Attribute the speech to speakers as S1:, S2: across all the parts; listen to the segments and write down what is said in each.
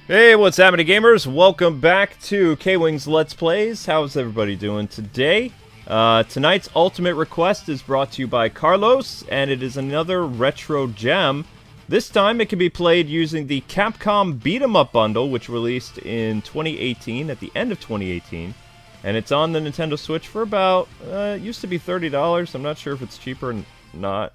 S1: Hey, what's happening, gamers? Welcome back to KwingsLetsPlays. How's everybody doing today? Tonight's ultimate request is brought to you by Carlos, and it is another retro gem. This time, it can be played using the Capcom Beat 'em Up bundle, which released in 2018, at the end of 2018. And it's on the Nintendo Switch for about, it used to be $30. I'm not sure if it's cheaper or not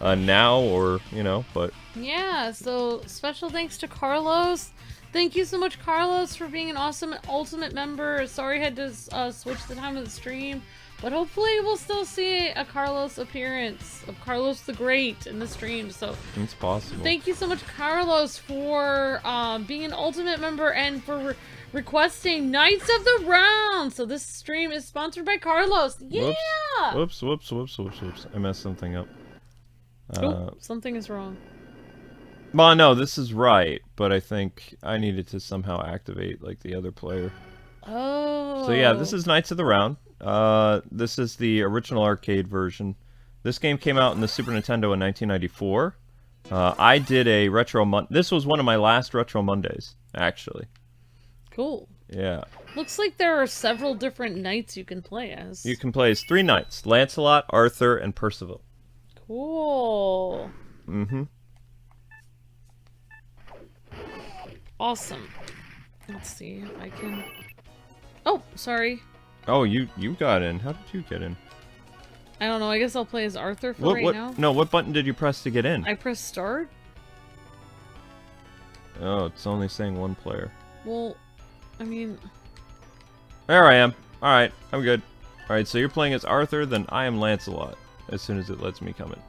S1: now, or, you know, but...
S2: Yeah, so special thanks to Carlos. Thank you so much, Carlos, for being an awesome Ultimate member. Sorry I had to switch the time of the stream, but hopefully we'll still see a Carlos appearance of Carlos the Great in the stream. So
S1: it's possible.
S2: Thank you so much, Carlos, for being an Ultimate member and for requesting Knights of the Round. So this stream is sponsored by Carlos. Yeah!
S1: Whoops. I messed something up.
S2: Oh, something is wrong.
S1: Well, no, this is right, but I think I needed to somehow activate, like, the other player.
S2: Oh.
S1: So yeah, this is Knights of the Round. This is the original arcade version. This game came out in the Super Nintendo in 1994. I did a retro this was one of my last retro Mondays, actually.
S2: Cool.
S1: Yeah.
S2: Looks like there are several different knights you can play as.
S1: You can play as 3 knights: Lancelot, Arthur, and Percival.
S2: Cool.
S1: Mm-hmm.
S2: Awesome. Let's see if I can... Oh, sorry.
S1: Oh, you got in. How did you get in?
S2: I don't know. I guess I'll play as Arthur for right now.
S1: No, what button did you press to get in?
S2: I pressed start.
S1: Oh, it's only saying 1 player.
S2: Well, I mean...
S1: There I am. Alright, I'm good. Alright, so you're playing as Arthur, then I am Lancelot, as soon as it lets me come in.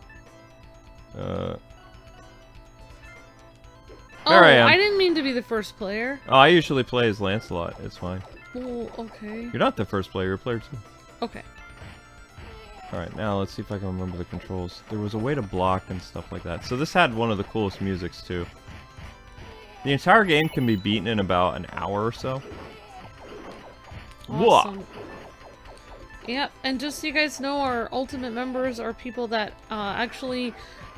S1: There I am.
S2: I didn't mean to be the first player.
S1: Oh, I usually play as Lancelot. It's fine.
S2: Well, okay.
S1: You're not the first player. You're player 2.
S2: Okay.
S1: Alright, now let's see if I can remember the controls. There was a way to block and stuff like that. So this had one of the coolest musics, too. The entire game can be beaten in about an hour or so.
S2: Awesome.
S1: Whoa!
S2: Yep, and just so you guys know, our Ultimate members are people that actually...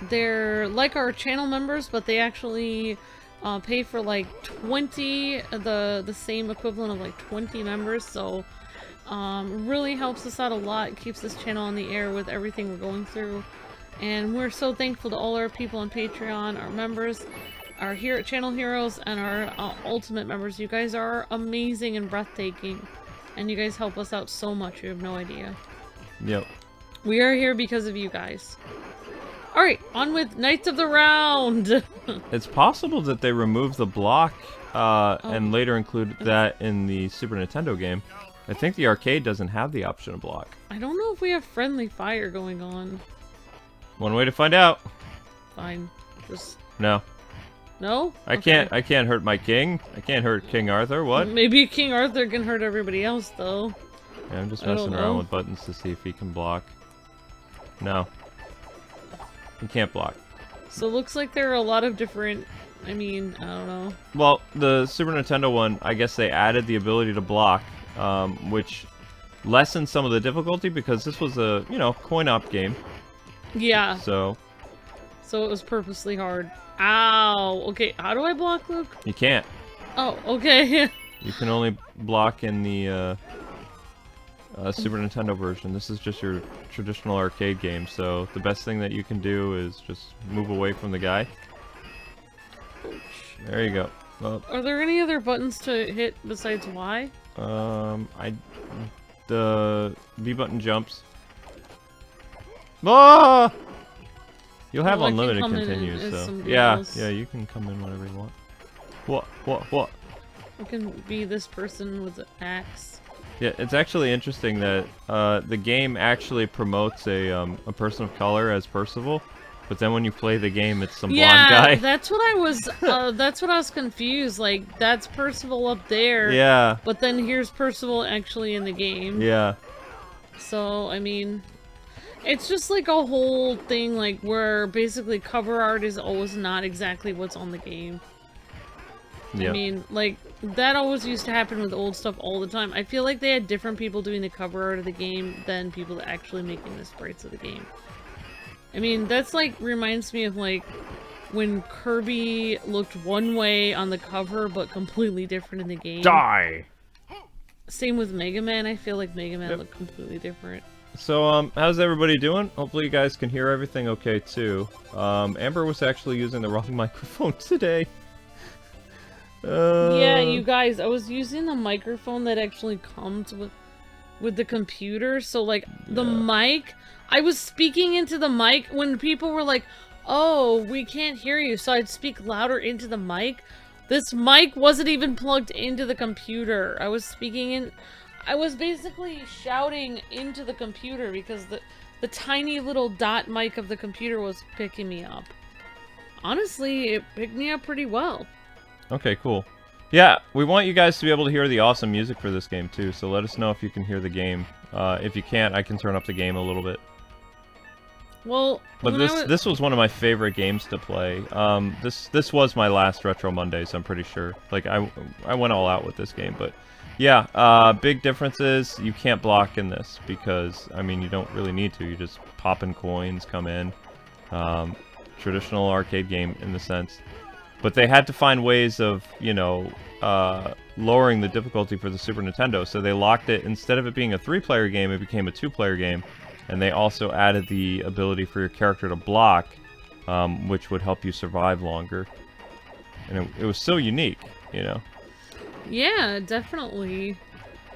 S2: They're like our channel members, but they actually pay for like 20, the same equivalent of like 20 members, so really helps us out a lot. It keeps this channel on the air with everything we're going through, and we're so thankful to all our people on Patreon, our members, our channel heroes, and our Ultimate members. You guys are amazing and breathtaking, and you guys help us out so much, you have no idea.
S1: Yep.
S2: We are here because of you guys. Alright, on with Knights of the Round!
S1: It's possible that they removed the block and later included that in the Super Nintendo game. I think the arcade doesn't have the option of block.
S2: I don't know if we have friendly fire going on.
S1: One way to find out.
S2: Fine. Just...
S1: No.
S2: No?
S1: I can't hurt my king. I can't hurt King Arthur. What?
S2: Maybe King Arthur can hurt everybody else, though.
S1: Yeah, I'm just messing around with buttons to see if he can block. No. He can't block.
S2: So it looks like there are a lot of different... I mean, I don't know.
S1: Well, the Super Nintendo one, I guess they added the ability to block, which lessened some of the difficulty because this was a, you know, coin-op game.
S2: Yeah.
S1: So
S2: it was purposely hard. Ow! Okay, how do I block, Luke?
S1: you can't.
S2: Oh, okay.
S1: You can only block in the Super Nintendo version. This is just your traditional arcade game, so the best thing that you can do is just move away from the guy. There you go.
S2: Are there any other buttons to hit besides Y?
S1: The B button jumps. Ah! You'll have unlimited continues, so yeah, you can come in whenever you want. What?
S2: I can be this person with an axe.
S1: Yeah, it's actually interesting that the game actually promotes a person of color as Percival, but then when you play the game, it's some blonde guy.
S2: Yeah, that's what I was. That's what I was confused. Like, that's Percival up there.
S1: Yeah.
S2: But then here's Percival actually in the game.
S1: Yeah.
S2: So I mean, it's just like a whole thing, like where basically cover art is always not exactly what's on the game. Yep. I mean, like, that always used to happen with old stuff all the time. I feel like they had different people doing the cover art of the game than people that actually making the sprites of the game. I mean, that's like, reminds me of like, when Kirby looked one way on the cover, but completely different in the game.
S1: Die!
S2: Same with Mega Man. I feel like Mega Man looked completely different.
S1: So, how's everybody doing? Hopefully you guys can hear everything okay, too. Amber was actually using the wrong microphone today.
S2: Yeah, you guys, I was using the microphone that actually comes with the computer, so, like, the mic, I was speaking into the mic when people were like, oh, we can't hear you, so I'd speak louder into the mic. This mic wasn't even plugged into the computer. I was basically shouting into the computer because the tiny little dot mic of the computer was picking me up. Honestly, it picked me up pretty well.
S1: Okay, cool. Yeah, we want you guys to be able to hear the awesome music for this game, too, so let us know if you can hear the game. If you can't, I can turn up the game a little bit.
S2: Well,
S1: but this was one of my favorite games to play. This was my last Retro Mondays, I'm pretty sure. Like, I went all out with this game, but yeah, big difference is you can't block in this because, I mean, you don't really need to. You just pop in coins, come in. Traditional arcade game in the sense. But they had to find ways of, you know, lowering the difficulty for the Super Nintendo, so they locked it. Instead of it being a 3-player game, it became a 2-player game. And they also added the ability for your character to block, which would help you survive longer. And it was so unique, you know?
S2: Yeah, definitely.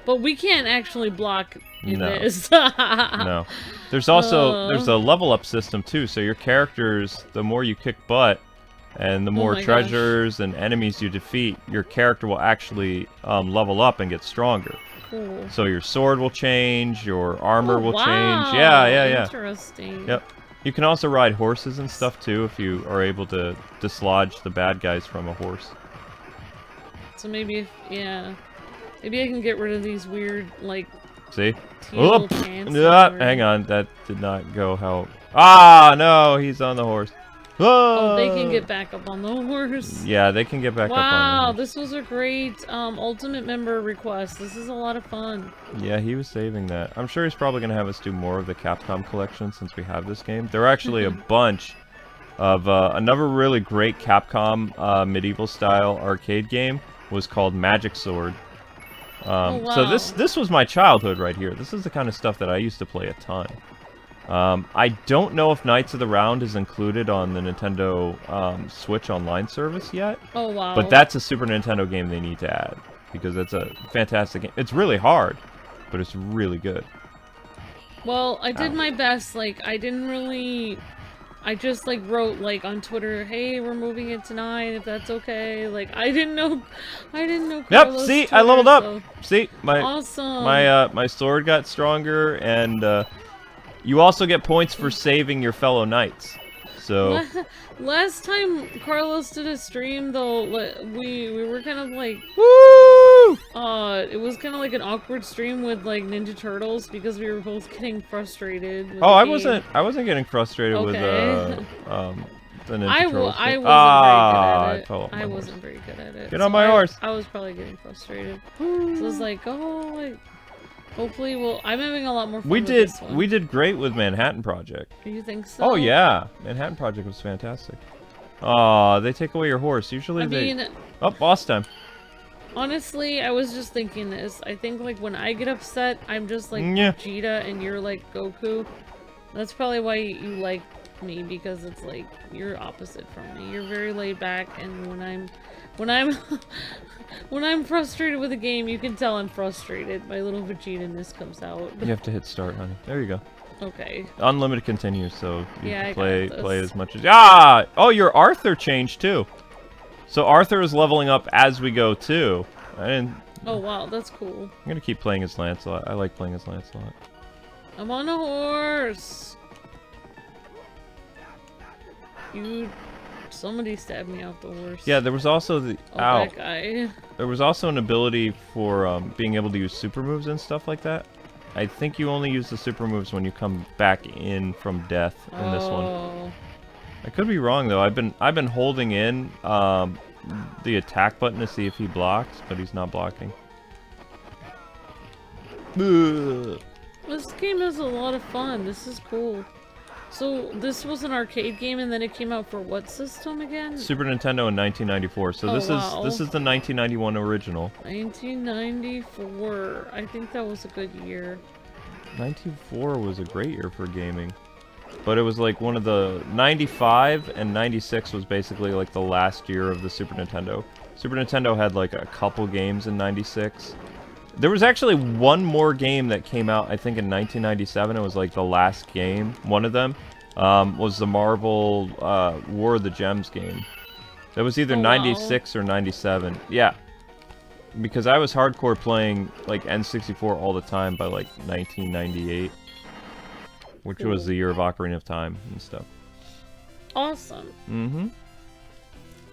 S2: But we can't actually block in this.
S1: No. There's also, there's a level up system too, so your characters, the more you kick butt, and the more treasures and enemies you defeat, your character will actually level up and get stronger.
S2: Cool.
S1: So your sword will change, your armor will change. Yeah.
S2: Interesting.
S1: Yep. You can also ride horses and stuff too if you are able to dislodge the bad guys from a horse.
S2: So maybe maybe I can get rid of these weird, like,
S1: see?
S2: teal pants.
S1: Hang on, that did not go how... Ah, no, he's on the horse.
S2: Oh, they can get back up on the horse.
S1: Yeah, they can get back up on the horse.
S2: Wow, this was a great ultimate member request. This is a lot of fun.
S1: Yeah, he was saving that. I'm sure he's probably going to have us do more of the Capcom collection since we have this game. There are actually a bunch of... another really great Capcom medieval-style arcade game was called Magic Sword.
S2: Wow.
S1: So this was my childhood right here. This is the kind of stuff that I used to play a ton. I don't know if Knights of the Round is included on the Nintendo Switch Online service yet.
S2: Oh, wow.
S1: But that's a Super Nintendo game they need to add, because it's a fantastic game. It's really hard, but it's really good.
S2: Well, I did my best. Like, I just, like, wrote, like, on Twitter, hey, we're moving it to 9, if that's okay. Like, I didn't know
S1: Yep, see,
S2: Twitter,
S1: I leveled up.
S2: So.
S1: See,
S2: Awesome.
S1: my sword got stronger, and you also get points for saving your fellow knights. So
S2: last time Carlos did a stream, though, we were kind of like,
S1: woo!
S2: It was kind of like an awkward stream with like Ninja Turtles because we were both getting frustrated. With
S1: I
S2: the
S1: wasn't getting frustrated with the Ninja Turtles.
S2: I wasn't very good at it.
S1: Get on my horse.
S2: I was probably getting frustrated. So it was like, hopefully, I'm having a lot more fun with this one.
S1: We did great with Manhattan Project.
S2: Do you think so?
S1: Oh yeah, Manhattan Project was fantastic. Aw, they take away your horse. Usually Oh, boss time.
S2: Honestly, I was just thinking this. I think like when I get upset, I'm just like Vegeta and you're like Goku. That's probably why you like me, because it's like you're opposite from me. You're very laid back, and when I'm when I'm frustrated with a game, you can tell I'm frustrated. My little Vegeta-ness comes out.
S1: You have to hit start, honey. There you go.
S2: Okay.
S1: Unlimited continues, so you can play as much as... Oh, your Arthur changed too. So Arthur is leveling up as we go too.
S2: Oh wow, that's cool.
S1: I'm gonna keep playing as Lancelot. I like playing as Lancelot.
S2: I'm on a horse. Somebody stabbed me off the horse.
S1: Yeah, there was also
S2: that guy.
S1: There was also an ability for being able to use super moves and stuff like that. I think you only use the super moves when you come back in from death in this one. I could be wrong though. I've been holding in the attack button to see if he blocks, but he's not blocking.
S2: This game is a lot of fun. This is cool. So this was an arcade game, and then it came out for what system again?
S1: Super Nintendo in 1994. So this is the 1991 original.
S2: 1994. I think that was a good year.
S1: 94 was a great year for gaming. But it was like one of the 95 and 96 was basically like the last year of the Super Nintendo. Super Nintendo had like a couple games in 96. There was actually one more game that came out, I think, in 1997. It was like the last game. One of them was the Marvel War of the Gems game. That was either 96 or 97. Yeah. Because I was hardcore playing like N64 all the time by like 1998. Which was the year of Ocarina of Time and stuff.
S2: Awesome.
S1: Mm-hmm.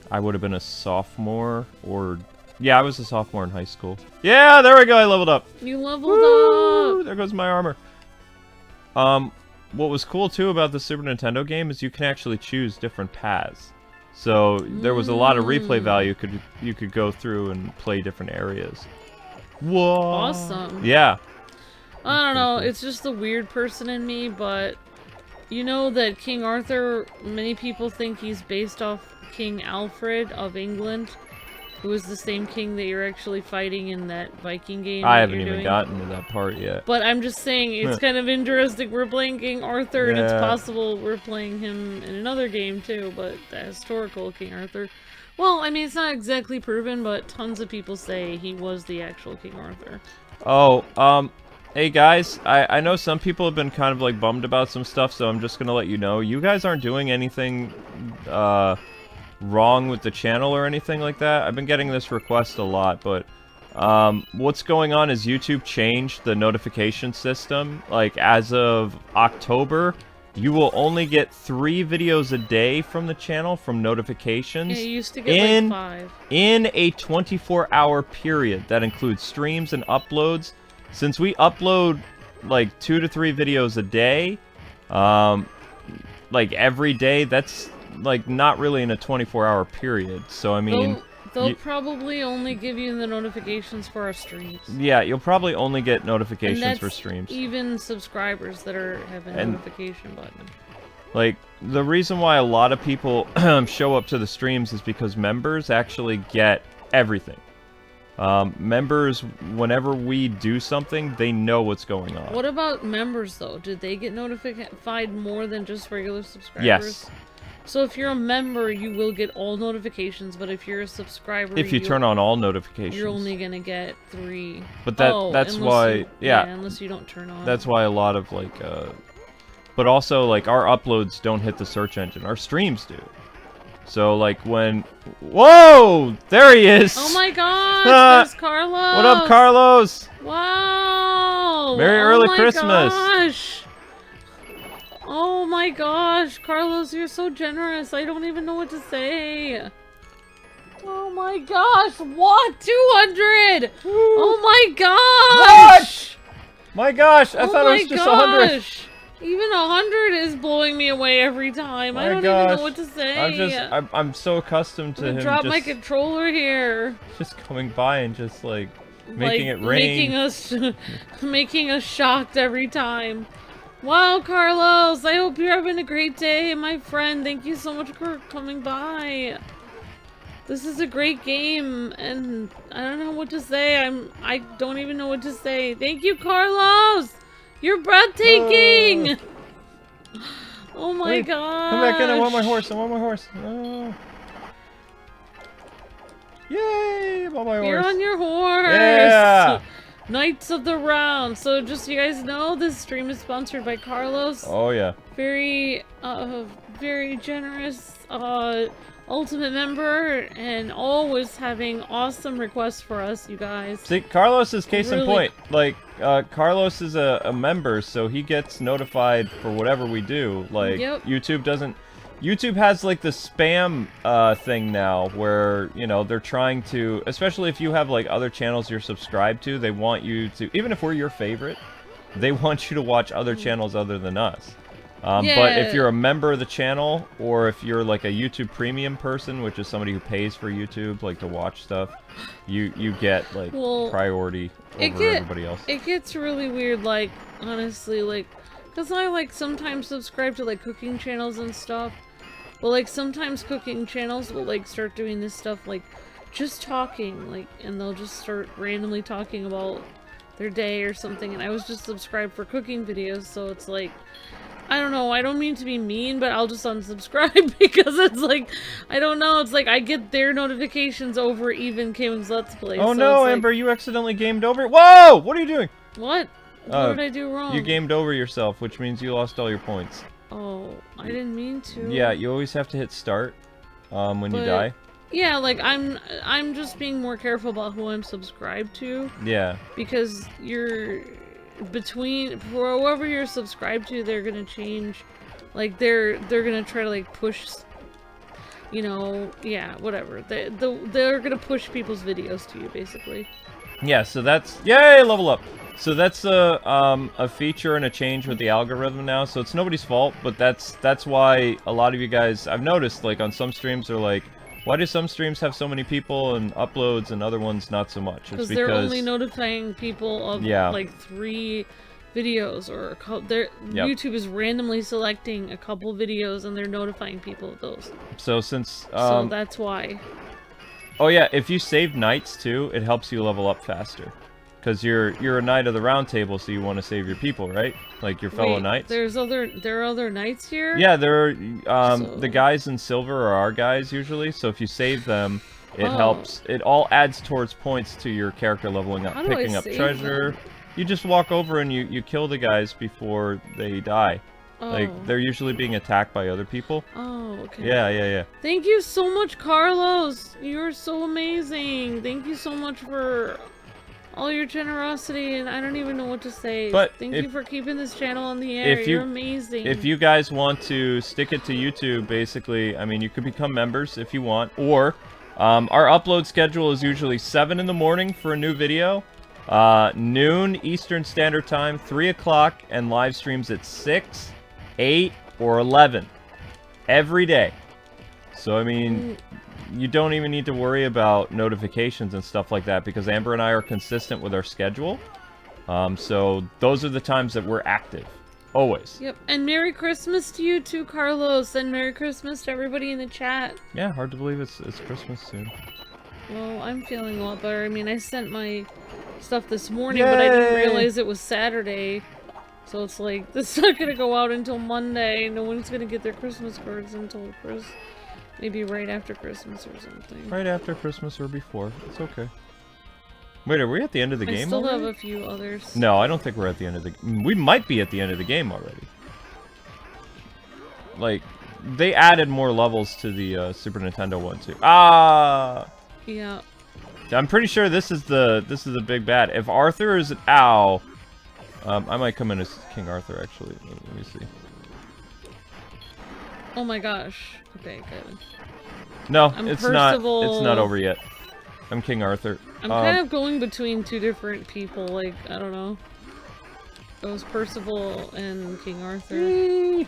S1: I would have been a sophomore or... Yeah, I was a sophomore in high school. Yeah, there we go, I leveled up.
S2: You leveled up!
S1: There goes my armor. What was cool too about the Super Nintendo game is you can actually choose different paths. So there was a lot of replay value you could go through and play different areas. Whoa!
S2: Awesome.
S1: Yeah.
S2: I don't know, it's just the weird person in me, but you know that King Arthur, many people think he's based off King Alfred of England, who is the same king that you're actually fighting in that Viking game.
S1: I haven't even gotten to that part yet.
S2: But I'm just saying, it's kind of interesting. We're playing King Arthur, and it's possible we're playing him in another game too, but the historical King Arthur. Well, I mean, it's not exactly proven, but tons of people say he was the actual King Arthur.
S1: Oh, hey guys, I know some people have been kind of like bummed about some stuff, so I'm just gonna let you know, you guys aren't doing anything wrong with the channel or anything like that. I've been getting this request a lot, but what's going on is YouTube changed the notification system. Like as of October, you will only get 3 videos a day from the channel from notifications.
S2: Yeah, you used to get like 5.
S1: In a 24-hour period. That includes streams and uploads. Since we upload like 2 to 3 videos a day, like every day, that's like not really in a 24-hour period. So I mean,
S2: they'll probably only give you the notifications for our streams.
S1: Yeah, you'll probably only get notifications for streams.
S2: Even subscribers that have a notification button.
S1: Like the reason why a lot of people show up to the streams is because members actually get everything. Members, whenever we do something, they know what's going on.
S2: What about members, though? Did they get notified more than just regular subscribers?
S1: Yes.
S2: So if you're a member, you will get all notifications, but if you're a subscriber...
S1: If you turn on all notifications.
S2: You're only gonna get 3.
S1: But that's why... Yeah,
S2: unless you don't turn on...
S1: That's why a lot of, like, But also, like, our uploads don't hit the search engine. Our streams do. So, like, when... Whoa! There he is!
S2: Oh my gosh! There's Carlos!
S1: What up, Carlos?
S2: Wow!
S1: Merry early Christmas!
S2: Gosh. Oh my gosh! Carlos, you're so generous. I don't even know what to say. Oh my gosh! What? 200! Woo. Oh my gosh!
S1: What? My gosh! I thought it was just 100.
S2: Even 100 is blowing me away every time. I don't even know what to say.
S1: I'm so accustomed to him
S2: drop my controller here.
S1: Just coming by and just like making it rain.
S2: Making us shocked every time. Wow, Carlos, I hope you're having a great day, my friend. Thank you so much for coming by. This is a great game, and I don't know what to say. I don't even know what to say. Thank you, Carlos. You're breathtaking! Oh my god!
S1: Come back in, I want my horse, I want my horse. Oh. Yay! I'm on my horse.
S2: You're on your horse!
S1: Yeah!
S2: Knights of the Round. So just so you guys know, this stream is sponsored by Carlos.
S1: Oh yeah.
S2: Very generous, ultimate member, and always having awesome requests for us, you guys.
S1: See, Carlos is case in point. Like, Carlos is a member, so he gets notified for whatever we do. Like, YouTube doesn't... YouTube has, like, the spam thing now, where, you know, they're trying to... Especially if you have, like, other channels you're subscribed to, they want you to... Even if we're your favorite, they want you to watch other channels other than us. But if you're a member of the channel, or if you're like a YouTube Premium person, which is somebody who pays for YouTube, like to watch stuff, you get like priority over everybody else.
S2: It gets really weird, like, honestly, like, Cause I like sometimes subscribe to like cooking channels and stuff. But like sometimes cooking channels will like start doing this stuff like just talking, like, and they'll just start randomly talking about their day or something, and I was just subscribed for cooking videos, so it's like, I don't know, I don't mean to be mean, but I'll just unsubscribe because it's like, I don't know, it's like I get their notifications over even KwingsLetsPlays.
S1: Oh
S2: so
S1: no,
S2: it's
S1: Amber, you accidentally gamed over. Whoa! What are you doing?
S2: What? What did I do wrong?
S1: You gamed over yourself, which means you lost all your points.
S2: Oh, I didn't mean to.
S1: Yeah, you always have to hit start when you die.
S2: Yeah, like I'm just being more careful about who I'm subscribed to.
S1: Yeah.
S2: Because you're between whoever you're subscribed to, they're gonna change. Like they're gonna try to like push, you know, yeah, whatever. They're gonna push people's videos to you basically.
S1: Yeah, so that's yay, level up. So that's a feature and a change with the algorithm now. So it's nobody's fault, but that's why a lot of you guys, I've noticed, like on some streams are like, why do some streams have so many people and uploads and other ones not so much? It's
S2: because they're only notifying people of like 3 videos or a couple. YouTube is randomly selecting a couple videos and they're notifying people of those.
S1: So since
S2: so that's why.
S1: Oh yeah, if you save knights too, it helps you level up faster. Because you're a knight of the round table, so you want to save your people, right? Like your fellow knights.
S2: There are other knights here?
S1: Yeah, there are the guys in silver are our guys usually, so if you save them, it helps. It all adds towards points to your character leveling up, picking up treasure. Them? You just walk over and you kill the guys before they die. Like they're usually being attacked by other people.
S2: Oh, okay.
S1: Yeah.
S2: Thank you so much, Carlos. You're so amazing. Thank you so much for all your generosity, and I don't even know what to say.
S1: But
S2: thank you for keeping this channel on the air. You're amazing.
S1: If you guys want to stick it to YouTube, basically, I mean, you could become members if you want, or our upload schedule is usually 7 in the morning for a new video, noon Eastern Standard Time, 3 o'clock, and live streams at 6, 8, or 11 every day. So, I mean, you don't even need to worry about notifications and stuff like that because Amber and I are consistent with our schedule. So those are the times that we're active. Always.
S2: Yep. And Merry Christmas to you too, Carlos. And Merry Christmas to everybody in the chat.
S1: Yeah, hard to believe it's Christmas soon.
S2: Well, I'm feeling a lot better. I mean, I sent my stuff this morning, but I didn't realize it was Saturday. So it's like, this is not going to go out until Monday. No one's going to get their Christmas cards until maybe right after Christmas or something.
S1: Right after Christmas or before. It's okay. Wait, are we at the end of the game
S2: I still
S1: already?
S2: have a few others.
S1: No, I don't think we're at the end of the... We might be at the end of the game already. Like, they added more levels to the Super Nintendo one too. Ah!
S2: Yeah.
S1: I'm pretty sure this is the big bad. If Arthur is... Ow! I might come in as King Arthur, actually. Let me see.
S2: Oh my gosh. Okay, good.
S1: No, it's not over yet. I'm King Arthur.
S2: I'm kind of going between 2 different people, like, I don't know. It was Percival and King Arthur.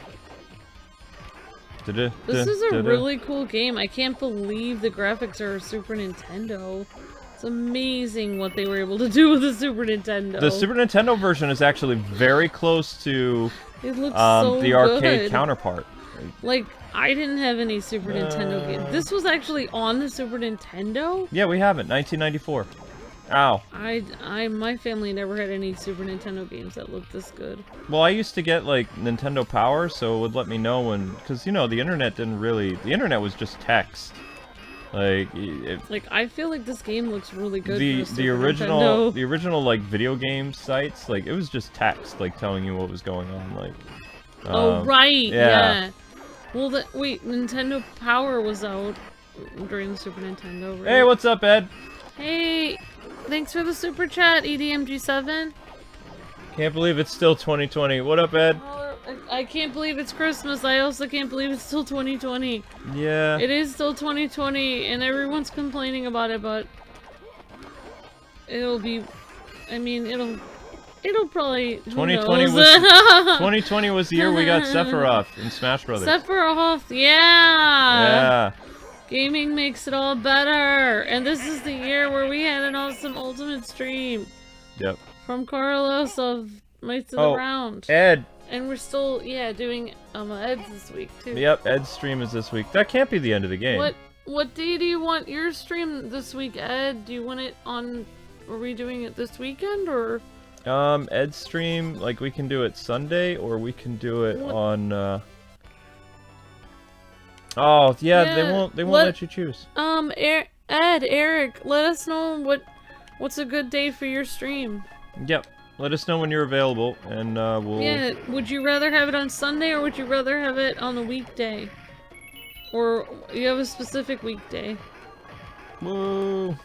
S2: This is a really cool game. I can't believe the graphics are Super Nintendo. It's amazing what they were able to do with the Super Nintendo.
S1: The Super Nintendo version is actually very close to
S2: it looks so
S1: the arcade counterpart.
S2: Like, I didn't have any Super Nintendo games. This was actually on the Super Nintendo?
S1: Yeah, we have it. 1994. Ow.
S2: My family never had any Super Nintendo games that looked this good.
S1: Well, I used to get, like, Nintendo Power, so it would let me know when... Because, you know, the internet didn't really... The internet was just text. Like,
S2: I feel like this game looks really good.
S1: The original like video game sites, like it was just text, like telling you what was going on, like.
S2: Oh right, yeah. Well, wait, Nintendo Power was out during the Super Nintendo, right?
S1: Hey, what's up, Ed?
S2: Hey, thanks for the super chat, EDMG7.
S1: Can't believe it's still 2020. What up, Ed?
S2: I can't believe it's Christmas. I also can't believe it's still 2020.
S1: Yeah.
S2: It is still 2020, and everyone's complaining about it, but it'll be... I mean, it'll probably...
S1: 2020 was the year we got Sephiroth in Smash Brothers.
S2: Sephiroth, yeah!
S1: Yeah.
S2: Gaming makes it all better. And this is the year where we had an awesome Ultimate stream.
S1: Yep.
S2: From Carlos of Knights of the Round.
S1: Ed,
S2: And we're still, yeah, doing Ed's this week too.
S1: Yep, Ed's stream is this week. That can't be the end of the game.
S2: What day do you want your stream this week, Ed? Do you want it on? Are we doing it this weekend or?
S1: Ed's stream, like we can do it Sunday or we can do it on. Oh yeah, they won't let you choose.
S2: Ed, Eric, let us know what's a good day for your stream.
S1: Yep. Let us know when you're available, and we'll...
S2: Yeah, would you rather have it on Sunday, or would you rather have it on a weekday? Or you have a specific weekday?
S1: Whoa.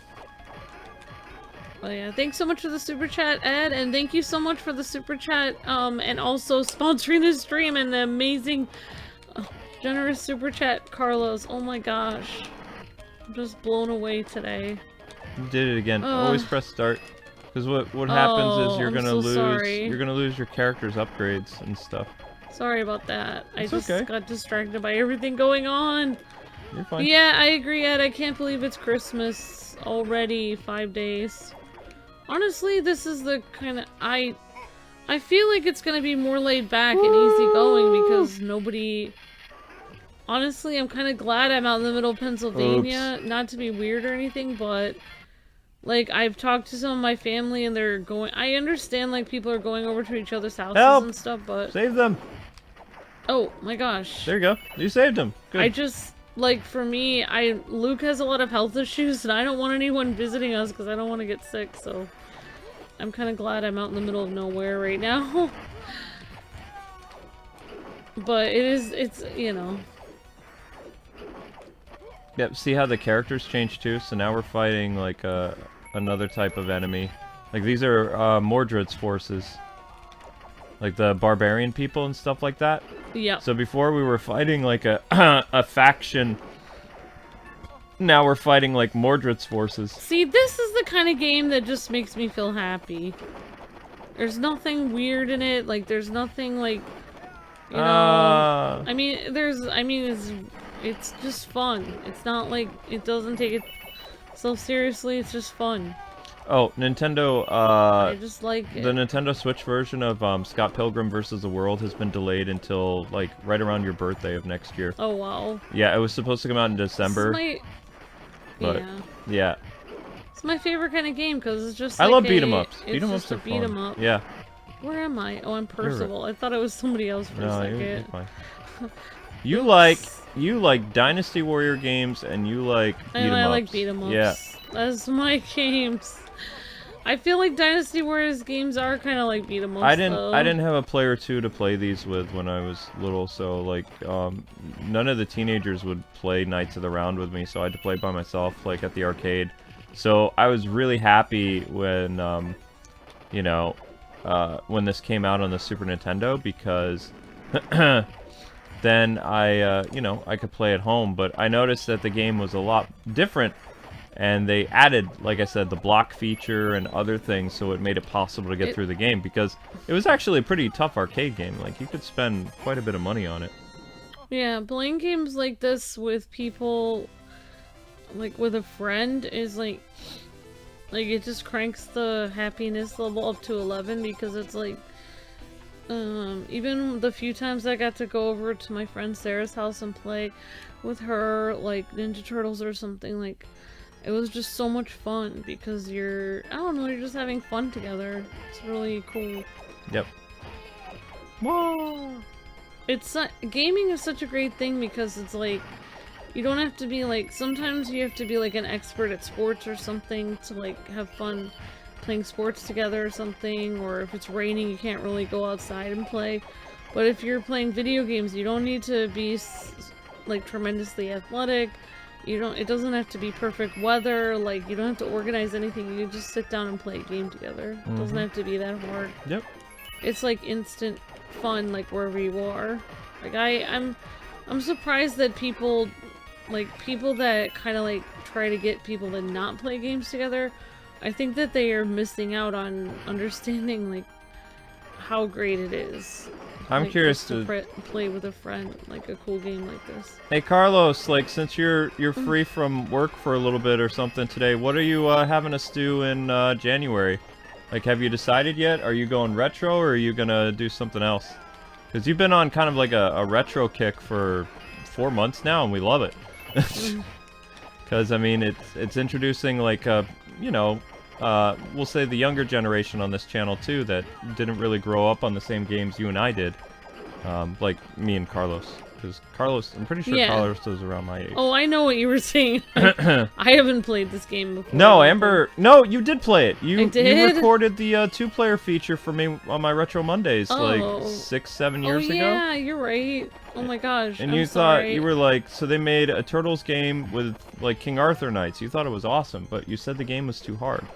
S2: Well, yeah, thanks so much for the super chat, Ed, and thank you so much for the super chat, and also sponsoring this stream and the amazing, generous super chat, Carlos. Oh my gosh. I'm just blown away today.
S1: You did it again. Always press start. Because what happens is you're gonna lose your character's upgrades and stuff.
S2: Sorry about that. I just
S1: okay.
S2: got distracted by everything going on.
S1: You're fine.
S2: Yeah, I agree, Ed. I can't believe it's Christmas already. 5 days. Honestly, this is the kind of I feel like it's gonna be more laid back and easygoing because nobody. Honestly, I'm kind of glad I'm out in the middle of Pennsylvania. Oops. Not to be weird or anything, but. Like, I've talked to some of my family and they're going- I understand, like, people are going over to each other's houses and stuff, but-
S1: Save them!
S2: Oh, my gosh.
S1: There you go. You saved them. Good.
S2: I just, like, for me, Luke has a lot of health issues and I don't want anyone visiting us because I don't want to get sick, so... I'm kind of glad I'm out in the middle of nowhere right now. But it's, you know...
S1: Yep, see how the characters change too? So now we're fighting, like, another type of enemy. Like, these are, Mordred's forces. Like, the barbarian people and stuff like that.
S2: Yeah.
S1: So before we were fighting, like, a faction. Now we're fighting, like, Mordred's forces.
S2: See, this is the kind of game that just makes me feel happy. There's nothing weird in it, like, there's nothing, like, you know... I mean, it's just fun. It's not like, it doesn't take it so seriously, it's just fun.
S1: Oh, Nintendo,
S2: I just like it.
S1: The Nintendo Switch version of, Scott Pilgrim vs. the World has been delayed until, like, right around your birthday of next year.
S2: Oh, wow.
S1: Yeah, it was supposed to come out in December. Yeah.
S2: It's my favorite kind of game, because it's just like
S1: I love beat-em-ups.
S2: Beat-em-ups are fun. Beat-em-up.
S1: Yeah.
S2: Where am I? Oh, I'm Percival. I thought it was somebody else for a second.
S1: You're fine. You like Dynasty Warrior games, and you like beat-em-ups.
S2: I like beat-em-ups.
S1: Yeah.
S2: That's my games. I feel like Dynasty Warriors games are kind of like beat-em-ups,
S1: I didn't have a player 2 to play these with when I was little, so, like, none of the teenagers would play Knights of the Round with me, so I had to play by myself, like, at the arcade. So I was really happy when, you know, when this came out on the Super Nintendo, because then you know, I could play at home, but I noticed that the game was a lot different, and they added, like I said, the block feature and other things, so it made it possible to get through the game, because it was actually a pretty tough arcade game. Like, you could spend quite a bit of money on it.
S2: Yeah, playing games like this with people, like with a friend, is like it just cranks the happiness level up to 11, because it's like, even the few times I got to go over to my friend Sarah's house and play with her, like Ninja Turtles or something, like, it was just so much fun, because you're, I don't know, you're just having fun together. It's really cool.
S1: Yep.
S2: Whoa! Gaming is such a great thing, because it's like, you don't have to be like, sometimes you have to be like an expert at sports or something to like have fun playing sports together or something, or if it's raining you can't really go outside and play. But if you're playing video games, you don't need to be like tremendously athletic. It doesn't have to be perfect weather, like, you don't have to organize anything, you can just sit down and play a game together. It doesn't have to be that hard.
S1: Yep.
S2: It's like instant fun, like, wherever you are. Like, I'm surprised that people that kind of, like, try to get people to not play games together, I think that they are missing out on understanding, like, how great it is.
S1: I'm
S2: like,
S1: curious
S2: to play with a friend, like a cool game like this.
S1: Hey Carlos, like, since you're free from work for a little bit or something today, what are you having us do in January? Like, have you decided yet? Are you going retro, or are you gonna do something else? Because you've been on kind of like a retro kick for 4 months now, and we love it. Because, I mean, it's introducing, like, you know, we'll say the younger generation on this channel, too, that didn't really grow up on the same games you and I did. Like, me and Carlos. Because Carlos, I'm pretty sure Carlos was around my age.
S2: Oh, I know what you were saying. I haven't played this game before.
S1: No, Amber, no, you did play it.
S2: I did?
S1: You recorded the 2-player feature for me on my Retro Mondays, like 6-7 years ago.
S2: Yeah, you're right. Oh my gosh.
S1: And you thought, you were like, so they made a Turtles game with, like, King Arthur Knights. You thought it was awesome, but you said the game was too hard.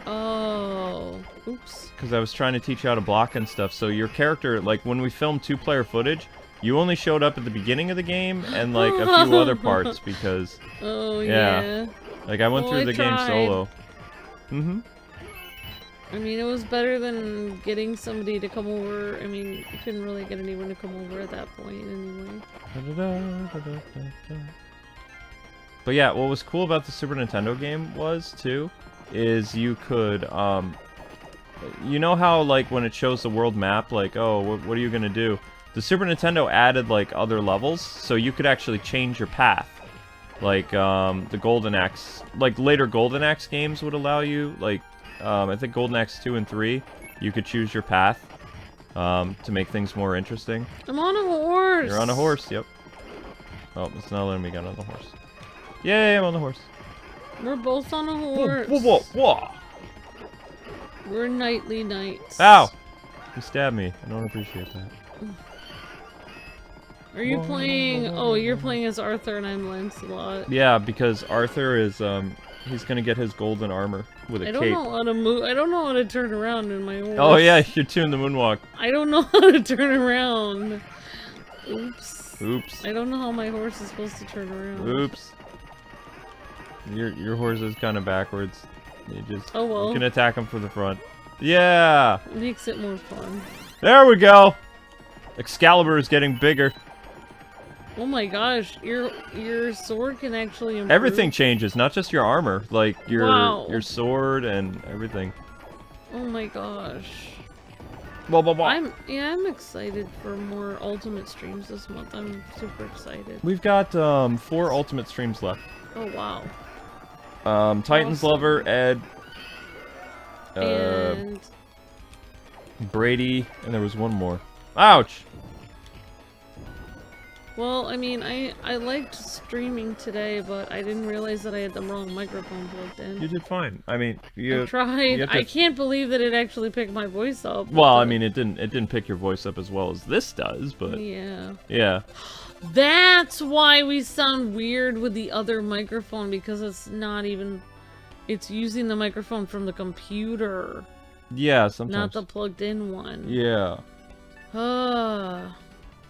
S2: Oh, oops.
S1: Because I was trying to teach you how to block and stuff, so your character, like, when we filmed 2-player footage, you only showed up at the beginning of the game and, like, a few other parts, because...
S2: Oh, yeah.
S1: Like, I went through the game solo. Mm-hmm.
S2: I mean, it was better than getting somebody to come over. I mean, you couldn't really get anyone to come over at that point, anyway.
S1: But yeah, what was cool about the Super Nintendo game was, too, is you could, you know how, like, when it shows the world map, like, oh, what are you gonna do? The Super Nintendo added, like, other levels, so you could actually change your path. Like, the Golden Axe, like, later Golden Axe games would allow you, like, I think Golden Axe 2 and 3, you could choose your path, to make things more interesting.
S2: I'm on a horse!
S1: You're on a horse, yep. Oh, it's not letting me get on the horse. Yay, I'm on the horse.
S2: We're both on a horse.
S1: Whoa, whoa, whoa.
S2: We're knightly knights.
S1: Ow! You stabbed me. I don't appreciate that.
S2: Are you playing... Oh, you're playing as Arthur and I'm Lancelot.
S1: Yeah, because Arthur is, he's gonna get his golden armor with a cape.
S2: I don't know how to move. I don't know how to turn around in my horse.
S1: Oh yeah, you're doing the moonwalk.
S2: I don't know how to turn around. Oops.
S1: Oops.
S2: I don't know how my horse is supposed to turn around.
S1: Oops. Your horse is kind of backwards. You just...
S2: Oh well.
S1: You can attack him from the front. Yeah!
S2: It makes it more fun.
S1: There we go! Excalibur is getting bigger.
S2: Oh my gosh, your sword can actually improve.
S1: Everything changes, not just your armor, like your sword and everything.
S2: Oh my gosh.
S1: Blah, blah, blah.
S2: I'm excited for more Ultimate streams this month. I'm super excited.
S1: We've got 4 Ultimate streams left.
S2: Oh wow.
S1: Titans
S2: awesome.
S1: Lover, Ed,
S2: and
S1: Brady, and there was one more. Ouch!
S2: Well, I mean, I liked streaming today, but I didn't realize that I had the wrong microphone plugged in.
S1: You did fine. I mean,
S2: I tried. I can't believe that it actually picked my voice up.
S1: Well, I mean, it didn't pick your voice up as well as this does, but
S2: yeah.
S1: Yeah.
S2: That's why we sound weird with the other microphone, because it's not even... It's using the microphone from the computer.
S1: Yeah, sometimes.
S2: Not the plugged-in one.
S1: Yeah.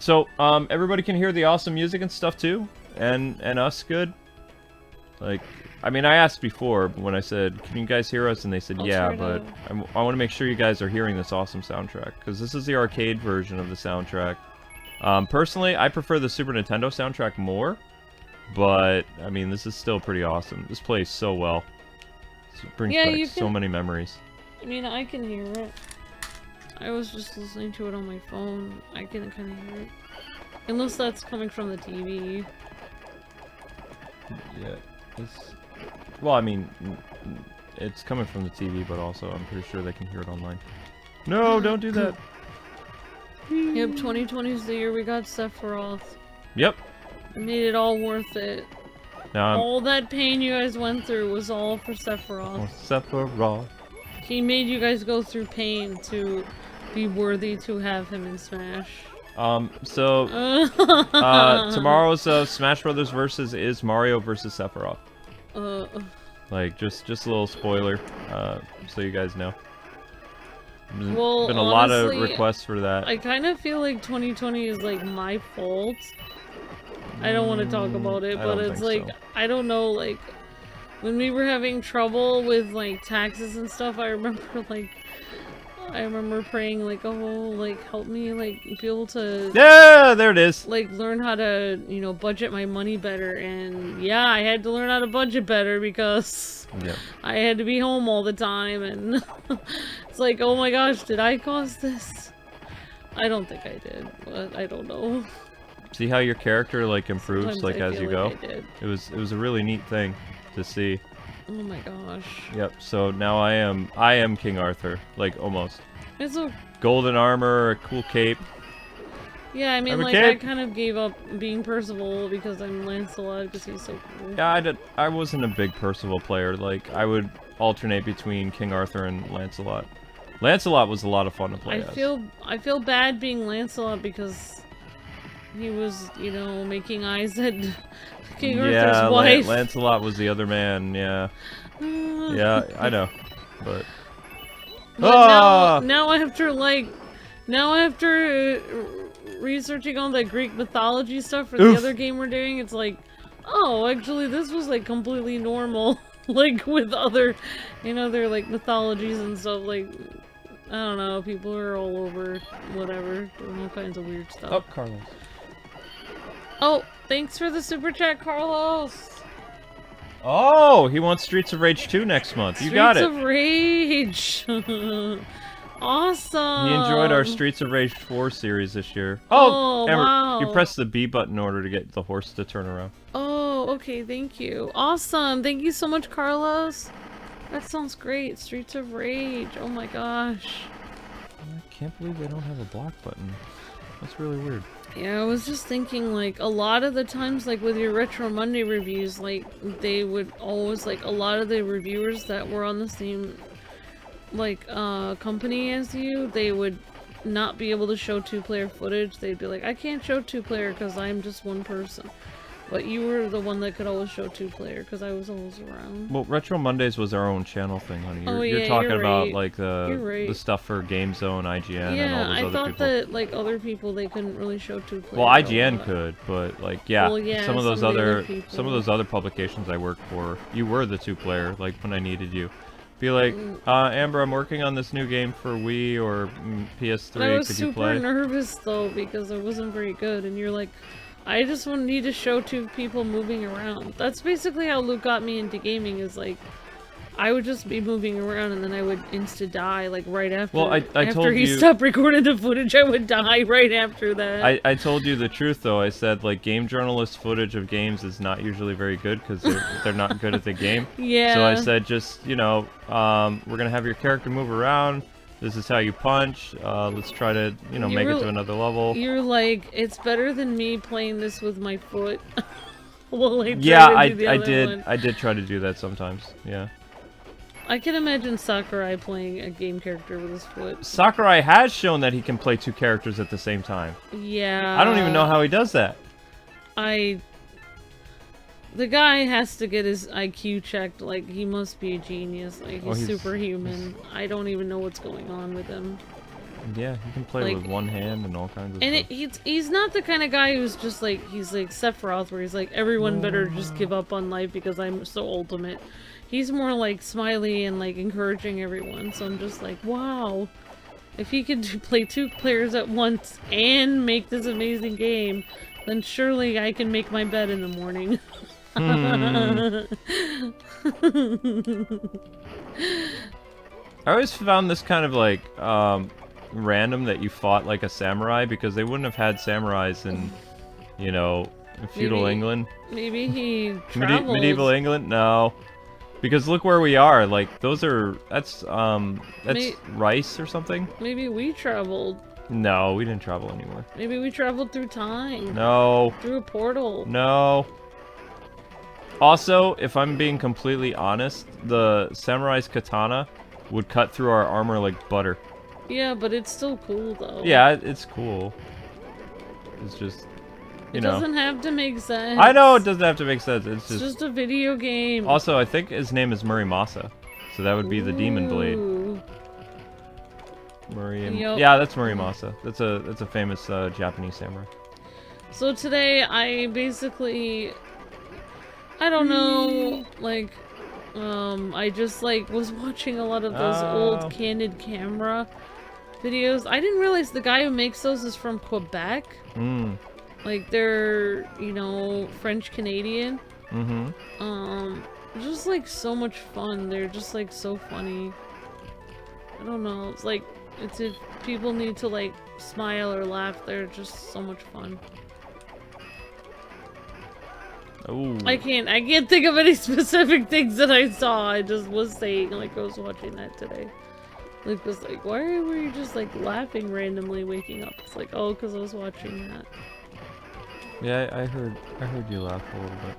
S1: So, everybody can hear the awesome music and stuff too? And us good? Like, I mean, I asked before when I said, can you guys hear us? And they said, yeah, but I want to make sure you guys are hearing this awesome soundtrack, because this is the arcade version of the soundtrack. Personally, I prefer the Super Nintendo soundtrack more, but, I mean, this is still pretty awesome. This plays so well. It brings back so many memories.
S2: I mean, I can hear it. I was just listening to it on my phone. I can kind of hear it. Unless that's coming from the TV.
S1: Yeah. Well, I mean, it's coming from the TV, but also I'm pretty sure they can hear it online. No, don't do that.
S2: Yep, 2020 is the year we got Sephiroth.
S1: Yep.
S2: It made it all worth it. All that pain you guys went through was all for Sephiroth.
S1: Sephiroth.
S2: He made you guys go through pain to be worthy to have him in Smash.
S1: Tomorrow's Smash Brothers versus is Mario versus Sephiroth. Like, just a little spoiler, so you guys know. There's been a lot of requests for that.
S2: I kind of feel like 2020 is like my fault. I don't want to talk about it, but it's like, I don't know, like, when we were having trouble with like taxes and stuff, I remember praying like, oh, like help me like be able to
S1: there it is.
S2: Like learn how to, you know, budget my money better, and yeah, I had to learn how to budget better because I had to be home all the time, and it's like, oh my gosh, did I cause this? I don't think I did, but I don't know.
S1: See how your character like improves
S2: Sometimes
S1: like
S2: I
S1: as
S2: feel
S1: you
S2: like
S1: go?
S2: I did.
S1: It was a really neat thing to see.
S2: Oh my gosh.
S1: Yep, so now I am King Arthur, like almost.
S2: It's a
S1: Golden armor, a cool cape.
S2: yeah, I mean,
S1: I'm a
S2: like,
S1: kid.
S2: I kind of gave up being Percival because I'm Lancelot because he's so cool.
S1: Yeah, I wasn't a big Percival player. Like, I would alternate between King Arthur and Lancelot. Lancelot was a lot of fun to play as.
S2: I feel bad being Lancelot because he was, you know, making eyes at King Arthur's wife.
S1: Lancelot was the other man, yeah. Yeah, I know. But
S2: now after researching all that Greek mythology stuff for the other game we're doing, it's like, oh, actually this was like completely normal. Like with other, you know, they're like mythologies and stuff, like, I don't know, people are all over, whatever, doing all kinds of weird stuff.
S1: Oh, Carlos.
S2: Oh, thanks for the super chat, Carlos!
S1: Oh, he wants Streets of Rage 2 next month. You got it.
S2: Streets of Rage! Awesome!
S1: He enjoyed our Streets of Rage 4 series this year. Oh, Amber,
S2: wow.
S1: you press the B button in order to get the horse to turn around.
S2: Oh, okay, thank you. Awesome! Thank you so much, Carlos! That sounds great. Streets of Rage. Oh my gosh.
S1: I can't believe they don't have a block button. That's really weird.
S2: Yeah, I was just thinking, like, a lot of the times, like, with your Retro Monday reviews, like, they would always, like, a lot of the reviewers that were on the same, like, company as you, they would not be able to show two-player footage. They'd be like, I can't show two-player because I'm just one person. But you were the one that could always show two-player because I was always around.
S1: Well, Retro Mondays was our own channel thing, honey.
S2: You're
S1: talking
S2: you're
S1: about
S2: right.
S1: like the stuff for Game Zone, IGN, and all those other people.
S2: Yeah, I thought that like other people they couldn't really show two-player.
S1: Well, IGN could, but like
S2: Well,
S1: some of those other
S2: people.
S1: some of those other publications I worked for, you were the two-player. Like when I needed you, be like, Amber, I'm working on this new game for Wii or PS3.
S2: But I was
S1: could you play?
S2: super nervous though because it wasn't very good, and you're like, I just need to show two people moving around. That's basically how Luke got me into gaming, is like, I would just be moving around and then I would insta-die, like, right after.
S1: Well, I
S2: after
S1: told
S2: he
S1: you...
S2: stopped recording the footage, I would die right after that.
S1: I told you the truth, though. I said, like, game journalist footage of games is not usually very good because they're not good at the game.
S2: Yeah.
S1: So I said, just, you know, we're going to have your character move around. This is how you punch. Let's try to, you know, make it to another level.
S2: You're like, it's better than me playing this with my foot. Well, I
S1: did try to do that sometimes. Yeah.
S2: I can imagine Sakurai playing a game character with his foot.
S1: Sakurai has shown that he can play two characters at the same time.
S2: Yeah.
S1: I don't even know how he does that.
S2: The guy has to get his IQ checked, like, he must be a genius, like, he's superhuman. I don't even know what's going on with him.
S1: Yeah, he can play with one hand and all kinds of stuff.
S2: He's not the kind of guy who's just like, he's like Sephiroth, where he's like, everyone better just give up on life because I'm so ultimate. He's more like smiley and like encouraging everyone, so I'm just like, wow. If he could play two players at once and make this amazing game, then surely I can make my bed in the morning.
S1: I always found this kind of like random that you fought like a samurai, because they wouldn't have had samurais in, you know, in feudal England.
S2: Maybe he traveled.
S1: Medieval England? No. Because look where we are, like that's rice or something?
S2: Maybe we traveled.
S1: No, we didn't travel anywhere.
S2: Maybe we traveled through time.
S1: No.
S2: Through a portal.
S1: No. Also, if I'm being completely honest, the samurai's katana would cut through our armor like butter.
S2: Yeah, but it's still cool though.
S1: Yeah, it's cool. It's just, you know.
S2: It doesn't have to make sense.
S1: I know it doesn't have to make sense. It's
S2: just a video game.
S1: Also, I think his name is Murimasa, so that would be the demon blade. Yeah, that's Murimasa. That's a famous Japanese samurai.
S2: So today I basically, I don't know, like, I just like was watching a lot of those old candid camera videos. I didn't realize the guy who makes those is from Quebec. Like, they're, you know, French Canadian. Just like so much fun. They're just like so funny. I don't know. It's like, It's if people need to like smile or laugh, they're just so much fun.
S1: Oh.
S2: I can't think of any specific things that I saw. I just was saying, like, I was watching that today. Luke was like, why were you just like laughing randomly waking up? It's like, oh, because I was watching that.
S1: Yeah, I heard you laugh a little bit.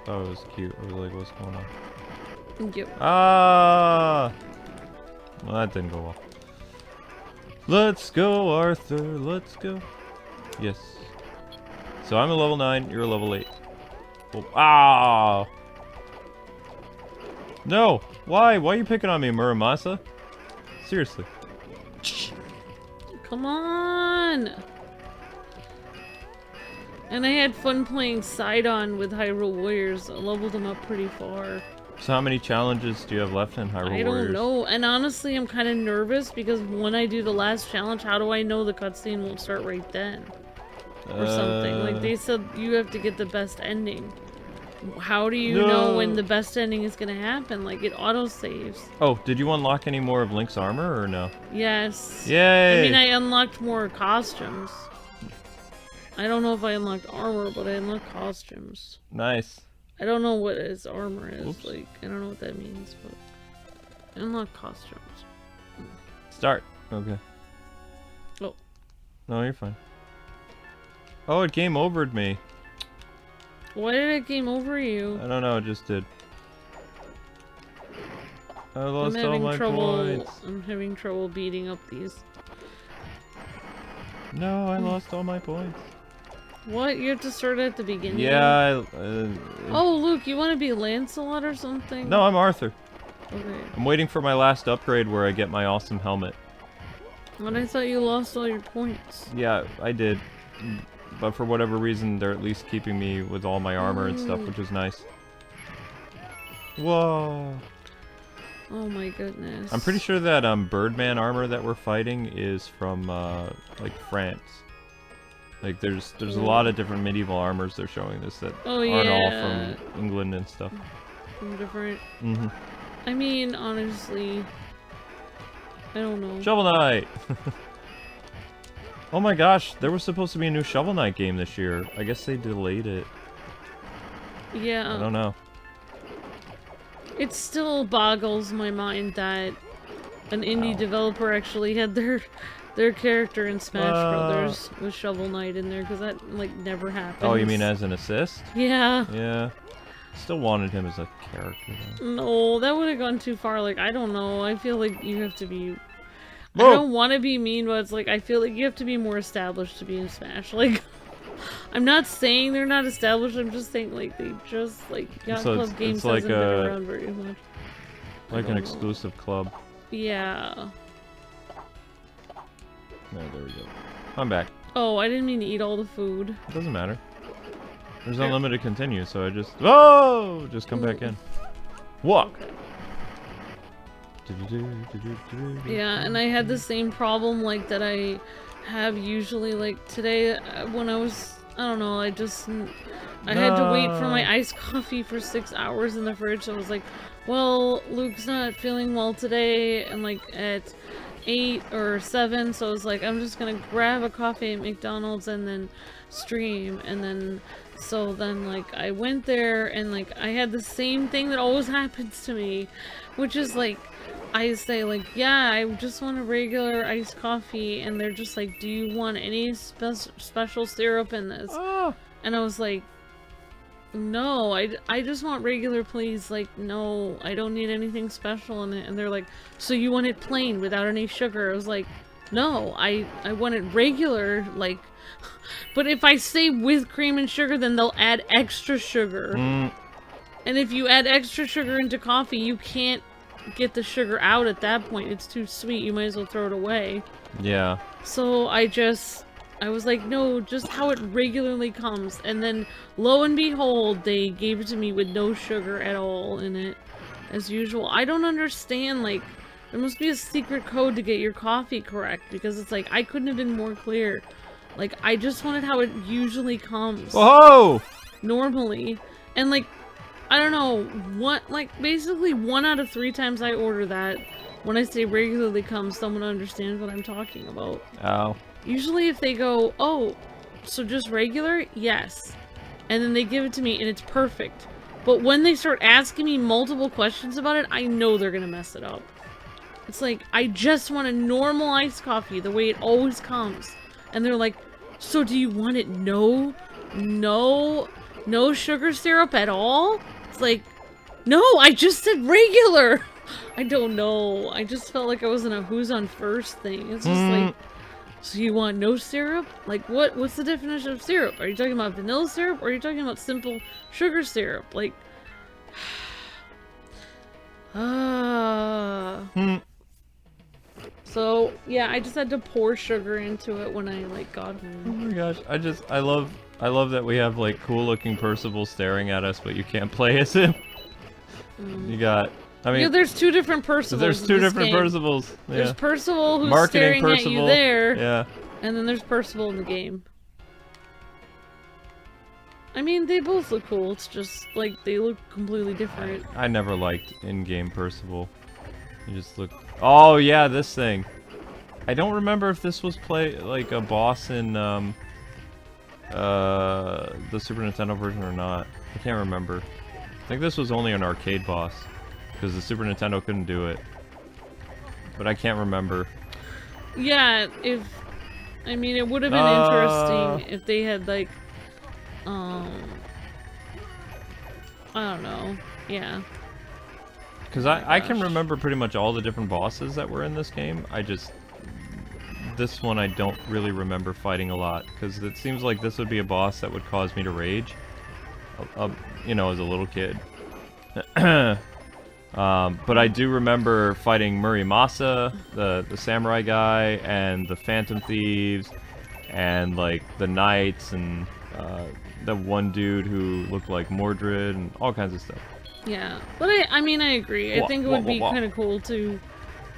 S1: Thought it was cute. I was like, what's going on?
S2: Yep.
S1: Ah! Well, that didn't go well. Let's go, Arthur. Let's go. Yes. So I'm a level 9. You're a level 8. Oh, ah! No! Why? Why are you picking on me, Muramasa? Seriously.
S2: Come on! And I had fun playing Sidon with Hyrule Warriors. I leveled them up pretty far.
S1: So how many challenges do you have left in Hyrule Warriors?
S2: I don't know. And honestly, I'm kind of nervous because when I do the last challenge, how do I know the cutscene won't start right then? Or something. Like, they said you have to get the best ending. How do you know when the best ending is gonna happen? Like, it auto-saves.
S1: Oh, did you unlock any more of Link's armor, or no?
S2: Yes.
S1: Yay!
S2: I mean, I unlocked more costumes. I don't know if I unlocked armor, but I unlocked costumes.
S1: Nice.
S2: I don't know what his armor is.
S1: Oops.
S2: Like, I don't know what that means, but... I unlocked costumes.
S1: Start. Okay.
S2: Oh.
S1: No, you're fine. Oh, it game overed me.
S2: Why did it game over you?
S1: I don't know, it just did. I lost all my points.
S2: I'm having trouble beating up these.
S1: No, I lost all my points.
S2: What? You have to start at the beginning?
S1: Yeah,
S2: Oh, Luke, you want to be Lancelot or something?
S1: No, I'm Arthur.
S2: Okay.
S1: I'm waiting for my last upgrade where I get my awesome helmet.
S2: But I thought you lost all your points.
S1: Yeah, I did. But for whatever reason, they're at least keeping me with all my armor and stuff, which is nice. Whoa.
S2: Oh my goodness.
S1: I'm pretty sure that Birdman armor that we're fighting is from like France. Like there's a lot of different medieval armors they're showing this that aren't all from England and stuff.
S2: From different.
S1: Mm-hmm.
S2: I mean, honestly, I don't know.
S1: Shovel Knight. Oh my gosh, there was supposed to be a new Shovel Knight game this year. I guess they delayed it.
S2: Yeah.
S1: I don't know.
S2: It still boggles my mind that an indie developer actually had their character in Smash Brothers with Shovel Knight in there, because that like never happened.
S1: Oh, you mean as an assist?
S2: Yeah.
S1: Yeah. Still wanted him as a character though.
S2: No, that would have gone too far. Like, I don't know. I feel like you have to be...
S1: Whoa.
S2: I don't want to be mean, but it's like, I feel like you have to be more established to be in Smash. Like, I'm not saying they're not established, I'm just saying, like, they just, like, Yacht
S1: So
S2: Club Games
S1: it's like
S2: hasn't been around very much.
S1: Like an exclusive club.
S2: Yeah.
S1: No, there we go. I'm back.
S2: Oh, I didn't mean to eat all the food.
S1: It doesn't matter. There's unlimited continue, so I just... Oh! Just come back in. Walk!
S2: Okay. Yeah, and I had the same problem, like, that I have usually, like, today, when I was, I don't know, I had to wait for my iced coffee for 6 hours in the fridge, so I was like, well, Luke's not feeling well today, and, like, at 8 or 7, so I was like, I'm just gonna grab a coffee at McDonald's and then stream, and then, so then, like, I went there, and, like, I had the same thing that always happens to me, which is, like, I say, like, yeah, I just want a regular iced coffee, and they're just like, do you want any special syrup in this?
S1: Oh.
S2: And I was like, no, I just want regular, please. Like, no, I don't need anything special in it. And they're like, so you want it plain without any sugar? I was like, no, I want it regular, like, but if I say with cream and sugar, then they'll add extra sugar. And if you add extra sugar into coffee, you can't get the sugar out at that point. It's too sweet. You might as well throw it away.
S1: Yeah.
S2: So I was like, no, just how it regularly comes. And then, lo and behold, they gave it to me with no sugar at all in it, as usual. I don't understand, like, there must be a secret code to get your coffee correct, because it's like, I couldn't have been more clear. Like, I just wanted how it usually comes.
S1: Whoa!
S2: Normally. And, like, I don't know, basically 1 out of 3 times I order that, when I say regularly comes, someone understands what I'm talking about.
S1: Oh.
S2: Usually if they go, oh, so just regular? Yes. And then they give it to me and it's perfect. But when they start asking me multiple questions about it, I know they're gonna mess it up. It's like, I just want a normal iced coffee, the way it always comes. And they're like, so do you want it no sugar syrup at all? It's like, no, I just said regular! I don't know. I just felt like I was in a who's on first thing. It's just like, so you want no syrup? Like, what's the definition of syrup? Are you talking about vanilla syrup, or are you talking about simple sugar syrup? Like, So, yeah, I just had to pour sugar into it when I, like, got home.
S1: Oh my gosh, I love that we have, like, cool-looking Percival staring at us, but you can't play as him. You got... I mean...
S2: Yeah, there's two different Percivals.
S1: There's two different Percivals. Yeah.
S2: There's Percival who's
S1: Marketing
S2: staring
S1: Percival.
S2: at you there.
S1: Yeah.
S2: And then there's Percival in the game. I mean, they both look cool. It's just, like, they look completely different.
S1: I never liked in-game Percival. You just look... Oh, yeah, this thing. I don't remember if this was like a boss in, the Super Nintendo version or not. I can't remember. I think this was only an arcade boss. Because the Super Nintendo couldn't do it. But I can't remember.
S2: Yeah, I mean, it would have been interesting if they had, like, I don't know. Yeah.
S1: Because I can remember pretty much all the different bosses that were in this game. This one I don't really remember fighting a lot. Because it seems like this would be a boss that would cause me to rage. You know, as a little kid. But I do remember fighting Murimasa, the samurai guy, and the Phantom Thieves, and, like, the Knights, and the one dude who looked like Mordred, and all kinds of stuff.
S2: Yeah, but I mean, I agree. I think it would be kind of cool to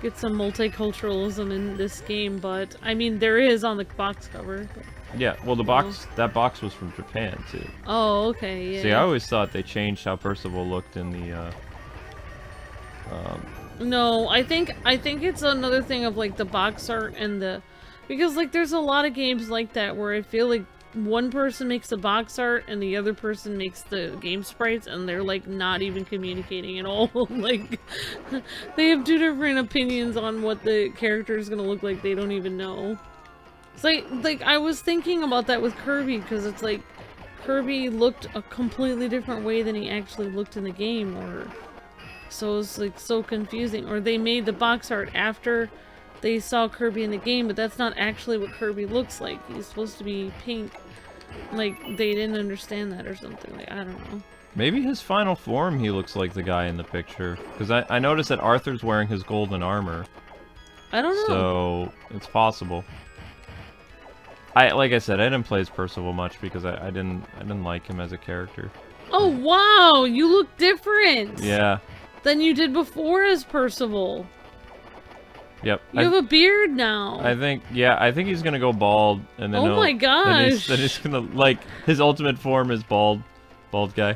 S2: get some multiculturalism in this game, but, I mean, there is on the box cover. But,
S1: yeah, well, that box was from Japan, too.
S2: Oh, okay, yeah.
S1: See, I always thought they changed how Percival looked in the,
S2: No, I think it's another thing of, like, the box art and the... Because, like, there's a lot of games like that where I feel like one person makes the box art and the other person makes the game sprites and they're, like, not even communicating at all. Like, they have two different opinions on what the character is gonna look like. They don't even know. It's like I was thinking about that with Kirby, because it's like Kirby looked a completely different way than he actually looked in the game, or... So it's, like, so confusing. Or they made the box art after they saw Kirby in the game, but that's not actually what Kirby looks like. He's supposed to be pink. Like, they didn't understand that or something. Like, I don't know.
S1: Maybe his final form, he looks like the guy in the picture. Because I noticed that Arthur's wearing his golden armor.
S2: I don't know.
S1: So, it's possible. Like I said, I didn't play as Percival much because I didn't like him as a character.
S2: Oh, wow! You look different!
S1: Yeah.
S2: Than you did before as Percival.
S1: Yep.
S2: You have a beard now.
S1: I think he's gonna go bald, and then
S2: oh my gosh!
S1: Then he's gonna, like, his ultimate form is bald guy.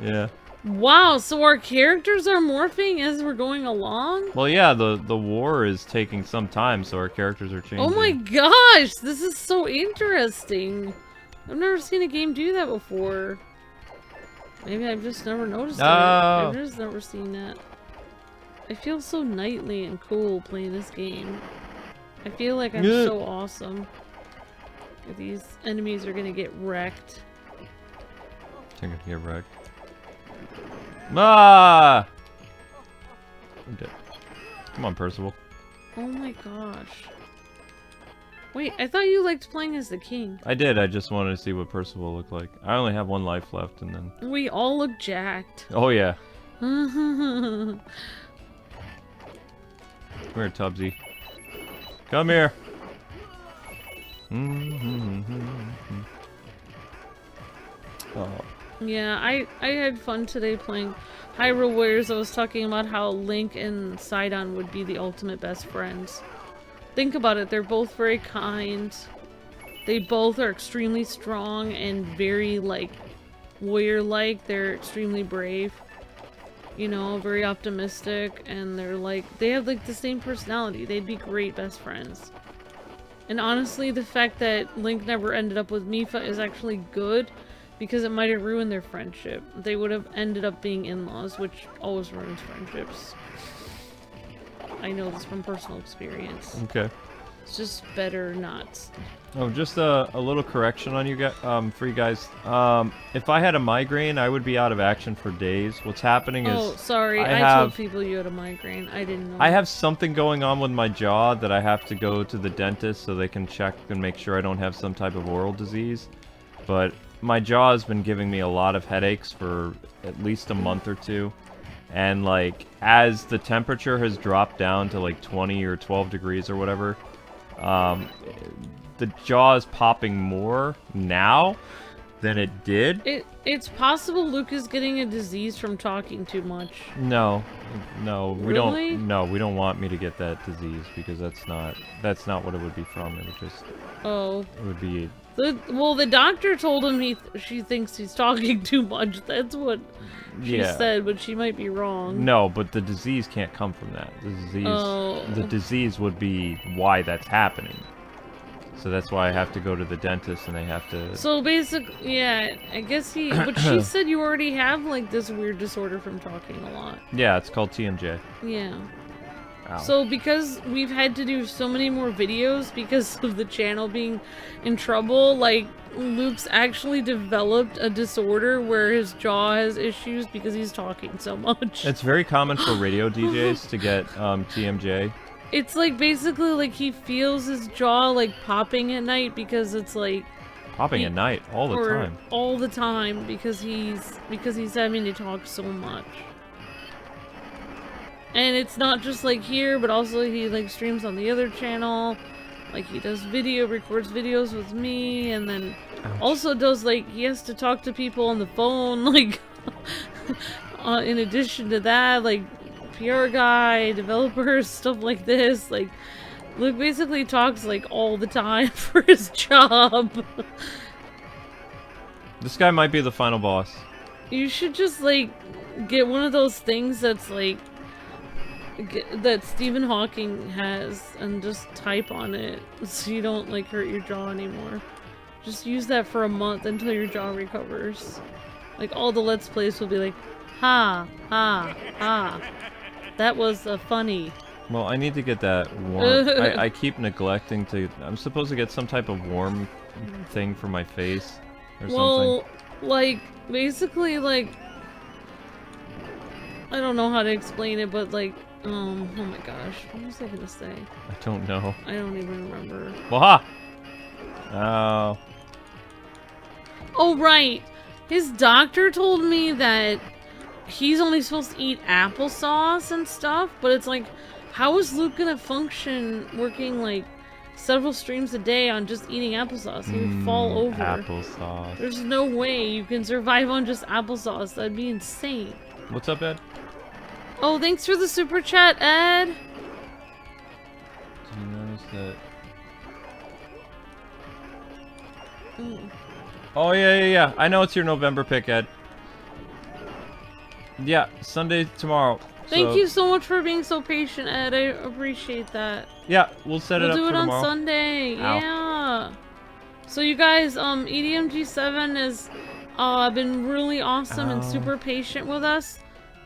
S1: Yeah.
S2: Wow, so our characters are morphing as we're going along?
S1: Well, yeah, the war is taking some time, so our characters are changing.
S2: Oh my gosh, this is so interesting. I've never seen a game do that before. Maybe I've just never noticed it. I've just never seen that. I feel so knightly and cool playing this game. I feel like I'm so awesome. These enemies are gonna get wrecked.
S1: They're gonna get wrecked. Ah! I'm dead. Come on, Percival.
S2: Oh my gosh. Wait, I thought you liked playing as the king.
S1: I did, I just wanted to see what Percival looked like. I only have one life left, and then...
S2: We all look jacked.
S1: Oh, yeah. Come here, Tubbsy. Come here. Oh.
S2: Yeah, I had fun today playing Hyrule Warriors. I was talking about how Link and Sidon would be the ultimate best friends. Think about it, they're both very kind. They both are extremely strong and very, like, warrior-like. They're extremely brave. you know, very optimistic, and they're like, they have like the same personality. They'd be great best friends. And honestly, the fact that Link never ended up with Mipha is actually good, because it might have ruined their friendship. They would have ended up being in-laws, which always ruins friendships. I know this from personal experience.
S1: Okay.
S2: It's just better not.
S1: Oh, just a little correction on you guys, for you guys. If I had a migraine, I would be out of action for days. What's happening is...
S2: Oh, sorry. I told people you had a migraine. I didn't know.
S1: I have something going on with my jaw that I have to go to the dentist so they can check and make sure I don't have some type of oral disease. But my jaw has been giving me a lot of headaches for at least a month or two. And, like, as the temperature has dropped down to, like, 20 or 12 degrees or whatever, the jaw is popping more now than it did.
S2: It's possible Luke is getting a disease from talking too much.
S1: No, we
S2: Really?
S1: don't. No, we don't want me to get that disease because that's not what it would be from. It would just.
S2: Oh.
S1: It would be.
S2: Well, the doctor told him she thinks he's talking too much. That's what she said, but she might be wrong.
S1: No, but the disease can't come from that. The disease would be why that's happening. So that's why I have to go to the dentist and they have to...
S2: So basically, yeah, I guess but she said you already have, like, this weird disorder from talking a lot.
S1: Yeah, it's called TMJ.
S2: Yeah.
S1: Ow.
S2: So because we've had to do so many more videos because of the channel being in trouble, like, Luke's actually developed a disorder where his jaw has issues because he's talking so much.
S1: It's very common for radio DJs to get TMJ.
S2: It's like basically like he feels his jaw like popping at night because it's like
S1: popping at night all the time.
S2: All the time because he's having to talk so much. And it's not just like here, but also he like streams on the other channel. Like he does records videos with me, and then also does like he has to talk to people on the phone like in addition to that, like PR guy, developers, stuff like this. Like, Luke basically talks, like, all the time for his job.
S1: This guy might be the final boss.
S2: You should just, like, get one of those things that's, like, that Stephen Hawking has, and just type on it so you don't, like, hurt your jaw anymore. Just use that for a month until your jaw recovers. Like, all the Let's Plays will be like, ha, ha, ha. That was funny.
S1: Well, I need to get that warm. I keep neglecting to... I'm supposed to get some type of warm thing for my face or something.
S2: Well, like, basically, like... I don't know how to explain it, but like... oh my gosh. What was I gonna say?
S1: I don't know.
S2: I don't even remember.
S1: Waha! Oh.
S2: Oh, right! His doctor told me that he's only supposed to eat applesauce and stuff, but it's like, how is Luke gonna function working like several streams a day on just eating applesauce? He would fall over.
S1: Applesauce.
S2: There's no way you can survive on just applesauce. That'd be insane.
S1: What's up, Ed?
S2: Oh, thanks for the super chat, Ed.
S1: Did you notice that? Oh, yeah. I know it's your November pick, Ed. Yeah, Sunday tomorrow.
S2: Thank you so much for being so patient, Ed. I appreciate that.
S1: Yeah, we'll set it up for tomorrow.
S2: We'll do it on Sunday.
S1: Ow.
S2: Yeah. So you guys, EDMG7 has been really awesome and super patient with us.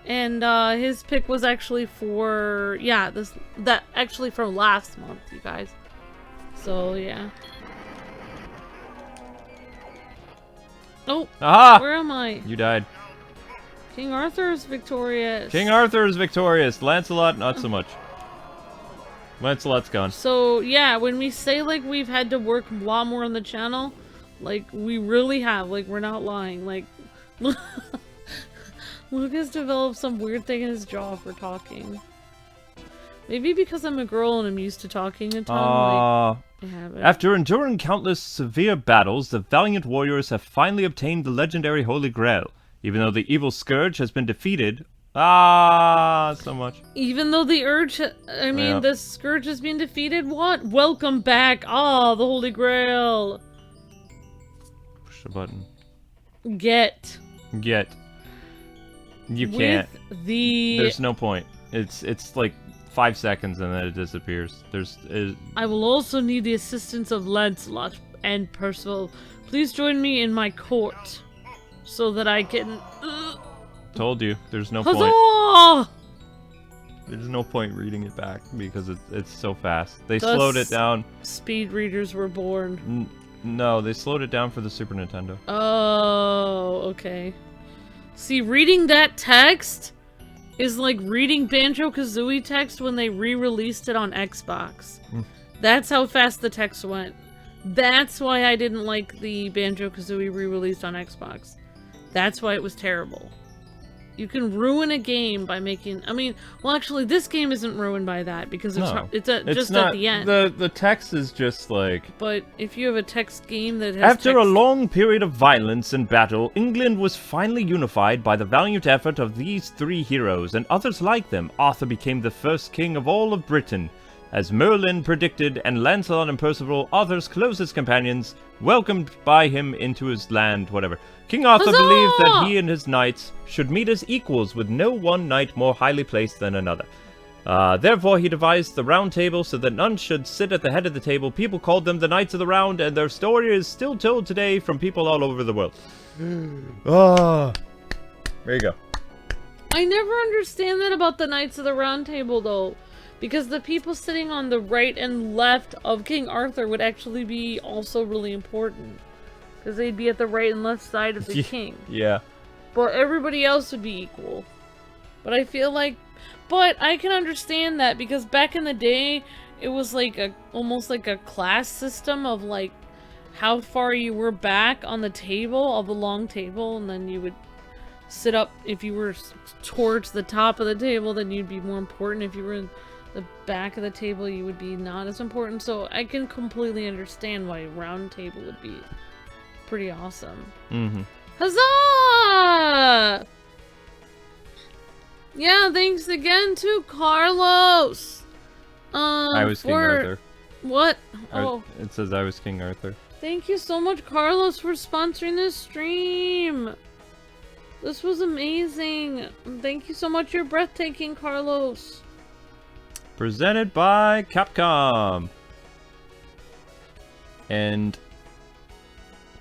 S2: And his pick was actually for actually from last month, you guys. So yeah. Oh,
S1: aha!
S2: Where am I?
S1: You died.
S2: King Arthur is victorious.
S1: King Arthur is victorious. Lancelot, not so much. Lancelot's gone.
S2: So, yeah, when we say, like, we've had to work a lot more on the channel, like, we really have. Like, we're not lying. Like, Luke has developed some weird thing in his jaw for talking. Maybe because I'm a girl and I'm used to talking a ton, like, I haven't.
S1: After enduring countless severe battles, the valiant warriors have finally obtained the legendary Holy Grail. Even though the evil scourge has been defeated... so much.
S2: Even though the the scourge has been defeated? What? Welcome back! The Holy Grail!
S1: Push the button.
S2: Get.
S1: You can't.
S2: The...
S1: There's no point. It's like 5 seconds and then it disappears.
S2: I will also need the assistance of Lancelot and Percival. Please join me in my court so that I can...
S1: Told you. There's no
S2: Huzzah!
S1: point. There's no point reading it back because it's so fast. They slowed it down.
S2: Speed readers were born.
S1: No, they slowed it down for the Super Nintendo.
S2: Oh, okay. See, reading that text is like reading Banjo-Kazooie text when they re-released it on Xbox. That's how fast the text went. That's why I didn't like the Banjo-Kazooie re-released on Xbox. That's why it was terrible. You can ruin a game by making... I mean, well, actually, this game isn't ruined by that because it's just
S1: not,
S2: at the end.
S1: The text is just like...
S2: But if you have a text game that has
S1: After a long period of violence and battle, England was finally unified by the valiant effort of these 3 heroes and others like them. Arthur became the first king of all of Britain. As Merlin predicted, and Lancelot and Percival, Arthur's closest companions, welcomed by him into his land, whatever. King Arthur believed that he and his knights should meet as equals, with no one knight more highly placed than another. Therefore he devised the Round Table so that none should sit at the head of the table. People called them the Knights of the Round, and their story is still told today from people all over the world. There you go.
S2: I never understand that about the Knights of the Round Table, though. Because the people sitting on the right and left of King Arthur would actually be also really important. Because they'd be at the right and left side of the king.
S1: Yeah.
S2: But everybody else would be equal. But I feel like... But I can understand that because back in the day, it was like almost like a class system of like how far you were back on the table, of a long table, and then you would sit up. If you were towards the top of the table, then you'd be more important. If you were in the back of the table, you would be not as important. So I can completely understand why a round table would be pretty awesome.
S1: Mm-hmm.
S2: Huzzah! Yeah, thanks again to Carlos.
S1: I was King Arthur.
S2: What? Oh.
S1: It says I was King Arthur.
S2: Thank you so much, Carlos, for sponsoring this stream. This was amazing. Thank you so much. You're breathtaking, Carlos.
S1: Presented by Capcom. And...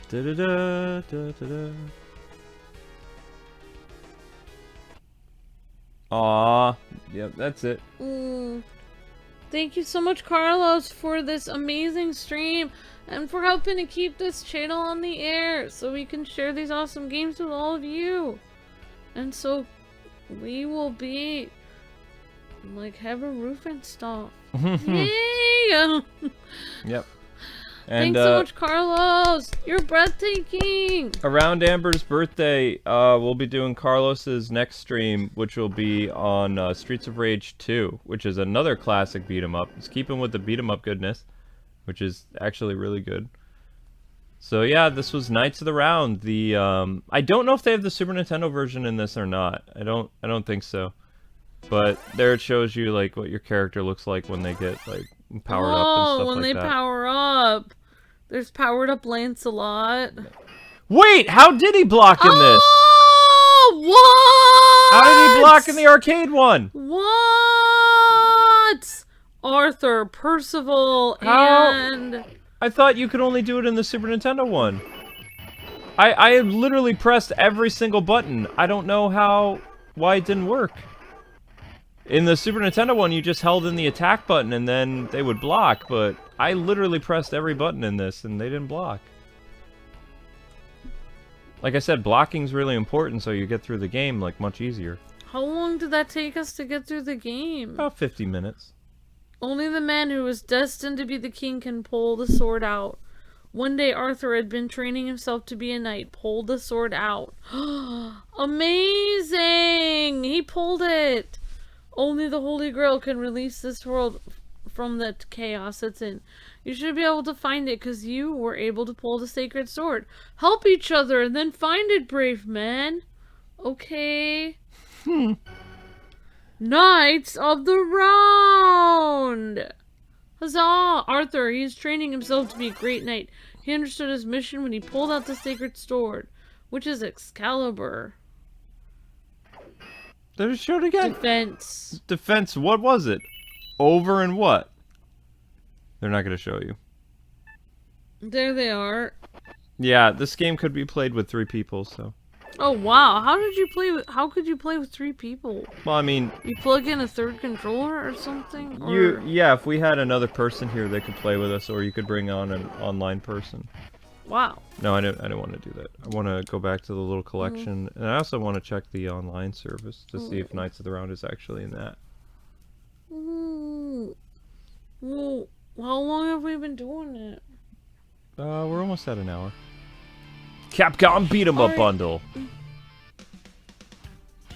S1: Da-da-da-da-da-da. Aww. Yep, that's it.
S2: Thank you so much, Carlos, for this amazing stream and for helping to keep this channel on the air so we can share these awesome games with all of you. And so we will be like have a roof and stuff. Yay!
S1: Yep. And,
S2: thanks so much, Carlos! You're breathtaking!
S1: Around Amber's birthday, we'll be doing Carlos's next stream, which will be on Streets of Rage 2, which is another classic beat-em-up. It's keeping with the beat-em-up goodness, which is actually really good. So yeah, this was Knights of the Round. The I don't know if they have the Super Nintendo version in this or not. I don't think so. But there it shows you like what your character looks like when they get like powered up and stuff like that.
S2: When they power up. There's powered up Lancelot.
S1: Wait, how did he block in this?
S2: Oh, what?
S1: How did he block in the arcade one?
S2: What? Arthur, Percival, and...
S1: I thought you could only do it in the Super Nintendo one. I literally pressed every single button. I don't know why it didn't work. In the Super Nintendo one, you just held in the attack button and then they would block, but I literally pressed every button in this and they didn't block. Like I said, blocking's really important so you get through the game like much easier.
S2: How long did that take us to get through the game?
S1: About 50 minutes.
S2: Only the man who is destined to be the king can pull the sword out. One day Arthur had been training himself to be a knight, pulled the sword out. Amazing! He pulled it! Only the Holy Grail can release this world from the chaos it's in. You should be able to find it because you were able to pull the sacred sword. Help each other and then find it, brave man. Okay. Knights of the Round! Huzzah! Arthur, he is training himself to be a great knight. He understood his mission when he pulled out the sacred sword, which is Excalibur.
S1: There's show it again.
S2: Defense.
S1: Defense. What was it? Over and what? They're not gonna show you.
S2: There they are.
S1: Yeah, this game could be played with 3 people. So.
S2: Oh wow! How did you play with? How could you play with 3 people?
S1: Well, I mean,
S2: you plug in a 3rd controller or something. Or...
S1: Yeah, if we had another person here, they could play with us, or you could bring on an online person.
S2: Wow.
S1: No, I didn't want to do that. I want to go back to the little collection, and I also want to check the online service to see if Knights of the Round is actually in that.
S2: Well, how long have we been doing it?
S1: We're almost at an hour. Capcom Beat 'em Up Bundle.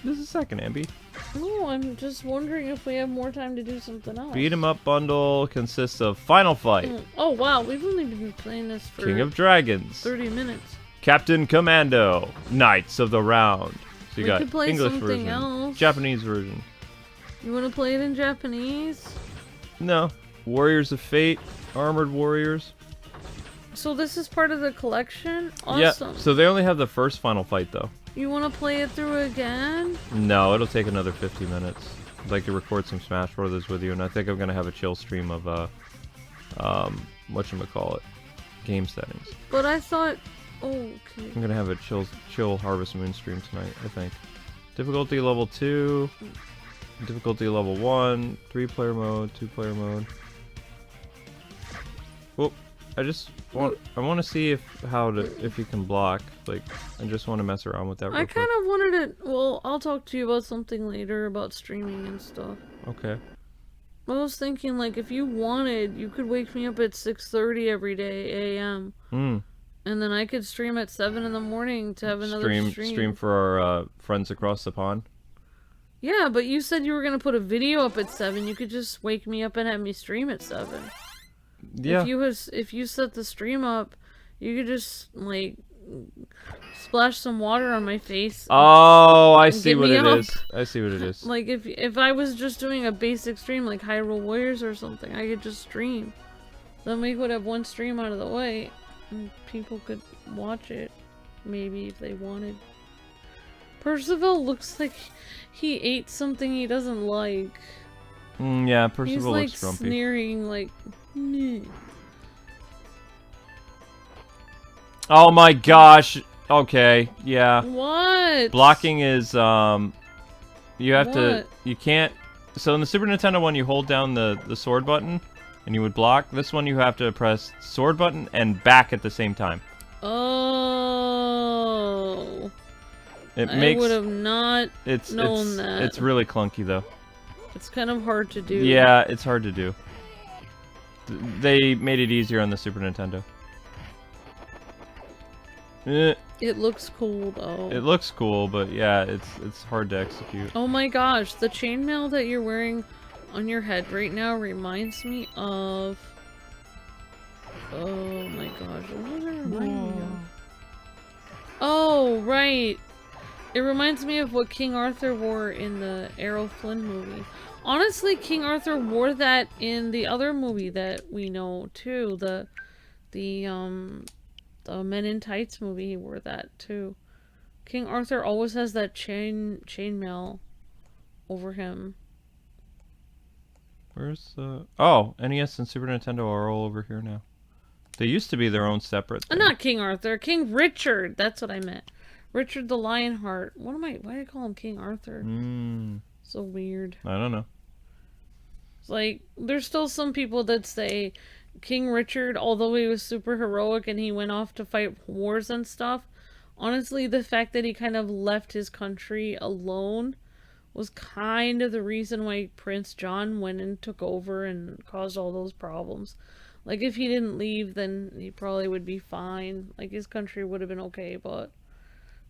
S1: This is a second, Ambi.
S2: No, I'm just wondering if we have more time to do something else.
S1: Beat 'em Up Bundle consists of Final Fight.
S2: Oh wow, we've only been playing this for
S1: King of Dragons.
S2: 30 minutes.
S1: Captain Commando. Knights of the Round. So you got
S2: could play
S1: English
S2: something
S1: version,
S2: else.
S1: Japanese version.
S2: You want to play it in Japanese?
S1: No. Warriors of Fate. Armored Warriors.
S2: So this is part of the collection? Awesome.
S1: Yeah, so they only have the first Final Fight, though.
S2: You want to play it through again?
S1: No, it'll take another 50 minutes. I'd like to record some Smash Brothers with you, and I think I'm going to have a chill stream of, whatchamacallit, game settings.
S2: But I thought... Oh, okay.
S1: I'm going to have a chill Harvest Moon stream tonight, I think. Difficulty level 2, difficulty level 1, 3-player mode, 2-player mode. Well, I want to see if you can block. Like, I just want to mess around with that real quick.
S2: I kind of wanted to... Well, I'll talk to you about something later about streaming and stuff.
S1: Okay.
S2: I was thinking, like, if you wanted, you could wake me up at 6:30 every day a.m. And then I could stream at 7 in the morning to have another stream.
S1: Stream for our friends across the pond?
S2: Yeah, but you said you were going to put a video up at 7. You could just wake me up and have me stream at 7.
S1: Yeah.
S2: If you set the stream up, you could just, like, splash some water on my face.
S1: Oh, I see what it is. I see what it is.
S2: Like, if I was just doing a basic stream, like Hyrule Warriors or something, I could just stream. Then we would have one stream out of the way, and people could watch it, maybe, if they wanted. Percival looks like he ate something he doesn't like.
S1: Yeah, Percival
S2: looks
S1: He's, like, grumpy.
S2: Sneering, like...
S1: Oh my gosh. Okay, yeah.
S2: What?
S1: Blocking is, you have to, you can't, so in the Super Nintendo one you hold down the sword button and you would block. This one you have to press sword button and back at the same time.
S2: Oh.
S1: I
S2: would have not known that.
S1: It's really clunky though.
S2: It's kind of hard to do.
S1: Yeah, it's hard to do. They made it easier on the Super Nintendo.
S2: It looks cool though.
S1: It looks cool, but yeah, it's hard to execute.
S2: Oh my gosh, the chainmail that you're wearing on your head right now reminds me of... Oh my gosh, what does it remind me of? Oh, right. It reminds me of what King Arthur wore in the Errol Flynn movie. Honestly, King Arthur wore that in the other movie that we know too. The Men in Tights movie, he wore that too. King Arthur always has that chainmail over him.
S1: Where's the... Oh, NES and Super Nintendo are all over here now. They used to be their own separate thing.
S2: Not King Arthur, King Richard. That's what I meant. Richard the Lionheart. Why do I call him King Arthur? So weird.
S1: I don't know.
S2: It's like, there's still some people that say King Richard, although he was super heroic and he went off to fight wars and stuff, honestly, the fact that he kind of left his country alone was kind of the reason why Prince John went and took over and caused all those problems. Like, if he didn't leave, then he probably would be fine. Like, his country would have been okay, but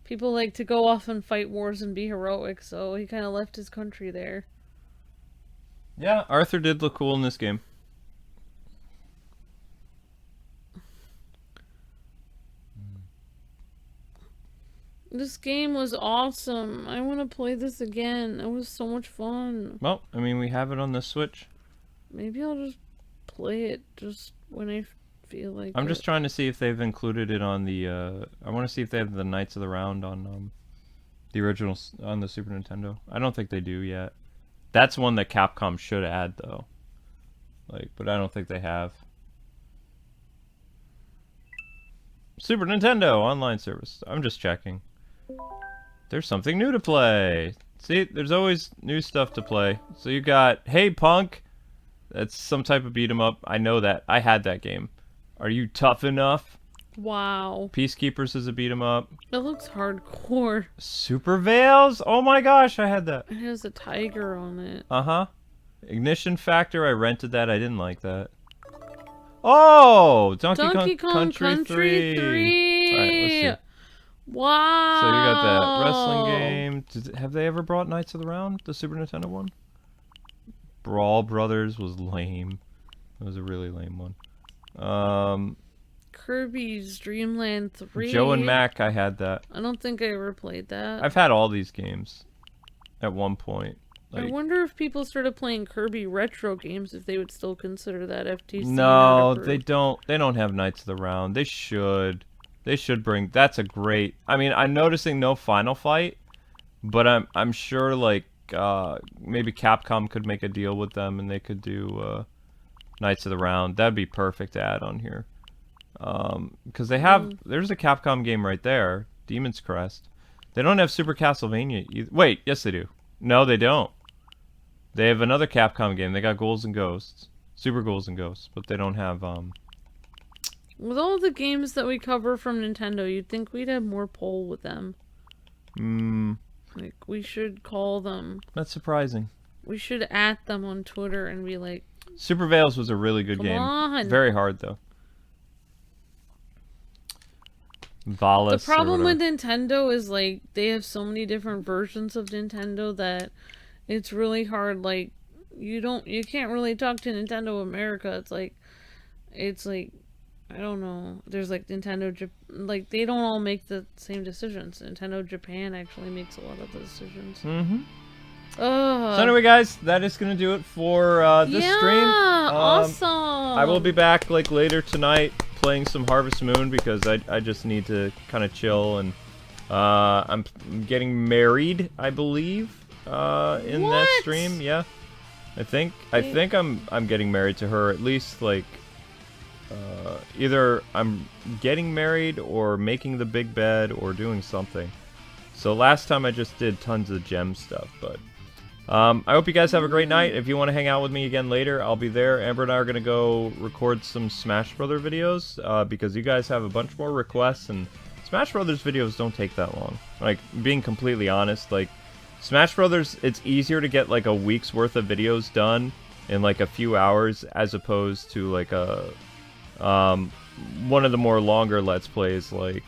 S2: people like to go off and fight wars and be heroic, so he kind of left his country there.
S1: Yeah, Arthur did look cool in this game.
S2: This game was awesome. I want to play this again. It was so much fun.
S1: Well, I mean, we have it on the Switch.
S2: Maybe I'll just play it just when I feel like
S1: I'm just trying to see if they've included it on the, I want to see if they have the Knights of the Round on, The original on the Super Nintendo. I don't think they do yet. That's one that Capcom should add, though. Like, but I don't think they have. Super Nintendo online service. I'm just checking. There's something new to play. See, there's always new stuff to play. So you got Hey Punk. That's some type of beat 'em up. I know that. I had that game. Are you tough enough?
S2: Wow.
S1: Peacekeepers is a beat 'em up.
S2: It looks hardcore.
S1: Super Veils. Oh my gosh, I had that.
S2: It has a tiger on it.
S1: Uh-huh. Ignition Factor. I rented that. I didn't like that. Oh, Donkey Kong Country 3. All right, let's see.
S2: Wow.
S1: So you got that wrestling game. Have they ever brought Knights of the Round, the Super Nintendo one? Brawl Brothers was lame. It was a really lame one.
S2: Kirby's Dream Land 3.
S1: Joe and Mac, I had that.
S2: I don't think I ever played that.
S1: I've had all these games at one point.
S2: I wonder if people started playing Kirby retro games, if they would still consider that FTC.
S1: No, they don't. They don't have Knights of the Round. They should. They should bring. That's a great. I mean, I'm noticing no Final Fight, but I'm sure like maybe Capcom could make a deal with them and they could do Knights of the Round. That'd be perfect to add on here. Because they have. There's a Capcom game right there, Demon's Crest. They don't have Super Castlevania either. Wait, yes they do. No, they don't. They have another Capcom game. They got Ghouls and Ghosts. Super Ghouls and Ghosts. But they don't have,
S2: With all the games that we cover from Nintendo, you'd think we'd have more pull with them. Like, we should call them.
S1: That's surprising.
S2: We should at them on Twitter and be like...
S1: Super Veils was a really good game.
S2: On.
S1: Very hard, though. Valis.
S2: The problem with Nintendo is, like, they have so many different versions of Nintendo that it's really hard. Like, you can't really talk to Nintendo America. It's like, I don't know. There's like Nintendo, like they don't all make the same decisions. Nintendo Japan actually makes a lot of the decisions. So
S1: anyway, guys, that is gonna do it for this stream.
S2: Awesome.
S1: I will be back like later tonight playing some Harvest Moon because I just need to kind of chill and I'm getting married, I believe, in that stream. Yeah, I think I'm getting married to her, at least like either I'm getting married or making the big bed or doing something. So last time I just did tons of gem stuff, but I hope you guys have a great night. If you want to hang out with me again later, I'll be there. Amber and I are going to go record some Smash Brothers videos because you guys have a bunch more requests, and Smash Brothers videos don't take that long. Like, being completely honest, like, Smash Brothers, it's easier to get like a week's worth of videos done in like a few hours as opposed to like a one of the more longer Let's Plays like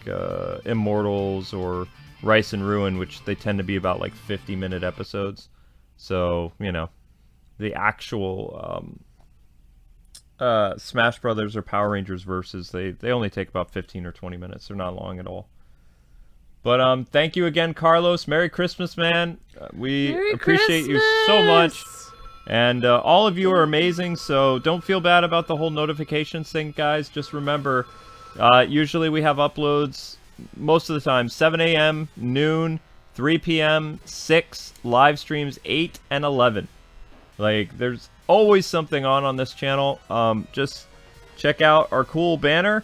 S1: Immortals or Rice and Ruin, which they tend to be about like 50-minute episodes. So, you know, the actual Smash Brothers or Power Rangers versus, they only take about 15 or 20 minutes. They're not long at all. But thank you again, Carlos. Merry Christmas, man. We appreciate you so much. And all of you are amazing, so don't feel bad about the whole notifications thing, guys. Just remember, usually we have uploads most of the time 7 a.m., noon, 3 p.m., 6, live streams 8 and 11. Like, there's always something on this channel. Just check out our cool banner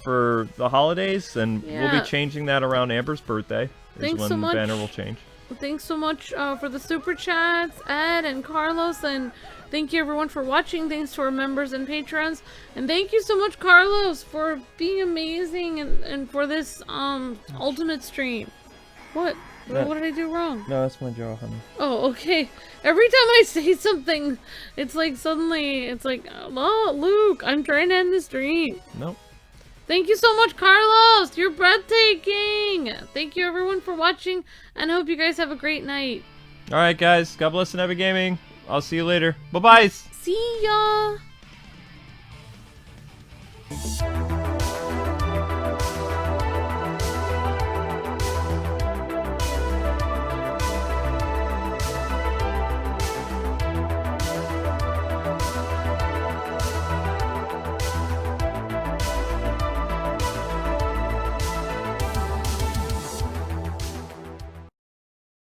S1: for the holidays, and we'll be changing that around Amber's birthday.
S2: Thanks
S1: when
S2: so much.
S1: The banner will change.
S2: Thanks so much for the super chats, Ed and Carlos, and thank you everyone for watching. Thanks to our members and patrons, and thank you so much, Carlos, for being amazing and for this ultimate stream. What? What did I do wrong?
S1: No, that's my jaw, honey.
S2: Oh, okay. Every time I say something, it's like suddenly, it's like, oh, Luke, I'm trying to end the stream.
S1: Nope.
S2: Thank you so much, Carlos. You're breathtaking. Thank you, everyone, for watching, and I hope you guys have a great night.
S1: All right, guys. God bless and happy gaming. I'll see you later. Bye-bye.
S2: See ya.